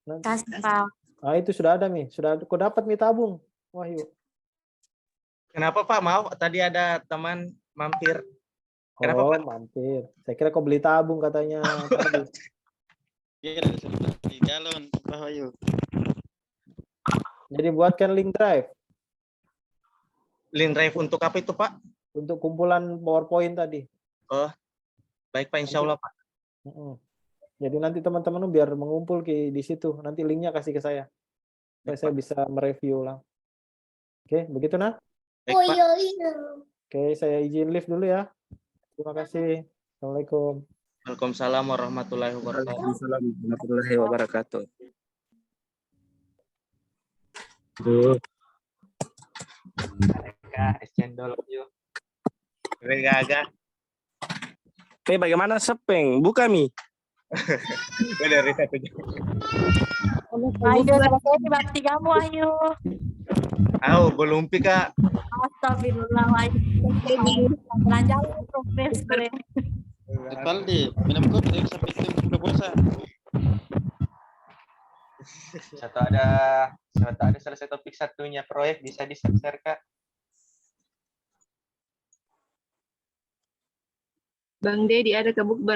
Speaker 1: Nanti.
Speaker 10: Kasih Pak.
Speaker 1: Ah, itu sudah ada nih, sudah kau dapat nih tabung, Wahyu.
Speaker 2: Kenapa Pak? Mau tadi ada teman mampir. Kenapa
Speaker 1: Oh,
Speaker 2: Pak?
Speaker 1: mampir. Saya kira kau beli tabung katanya tadi.
Speaker 15: Iya, di galon, Pak Wahyu.
Speaker 1: Jadi buatkan link drive.
Speaker 2: Link drive untuk apa itu Pak?
Speaker 1: Untuk kumpulan PowerPoint tadi.
Speaker 2: Oh, baik Pak, insya Allah Pak.
Speaker 1: Jadi nanti teman-teman biar mengumpul di situ. Nanti linknya kasih ke saya. Supaya saya bisa mereview ulang. Oke, begitu nah?
Speaker 2: Baik, Pak.
Speaker 1: Oke, saya izin lift dulu ya. Terima kasih. Assalamualaikum.
Speaker 2: Waalaikumsalam warahmatullahi wabarakatuh.
Speaker 3: Waalaikumsalam warahmatullahi wabarakatuh.
Speaker 7: Es cendol yuk.
Speaker 2: Agak.
Speaker 14: Bagaimana Sepeng? Buka Mi.
Speaker 2: Dari satu jam.
Speaker 10: Ayo selesai di bab 3 Wahyu.
Speaker 2: Belum Kak.
Speaker 10: Astagfirullah Wahyu. Jalan-jalan progres keren.
Speaker 15: Paldi, minum kopi sampai buka puasa.
Speaker 7: Satu ada selesai topik satunya proyek bisa di-share Kak.
Speaker 12: Bang Dedi ada ke bukber.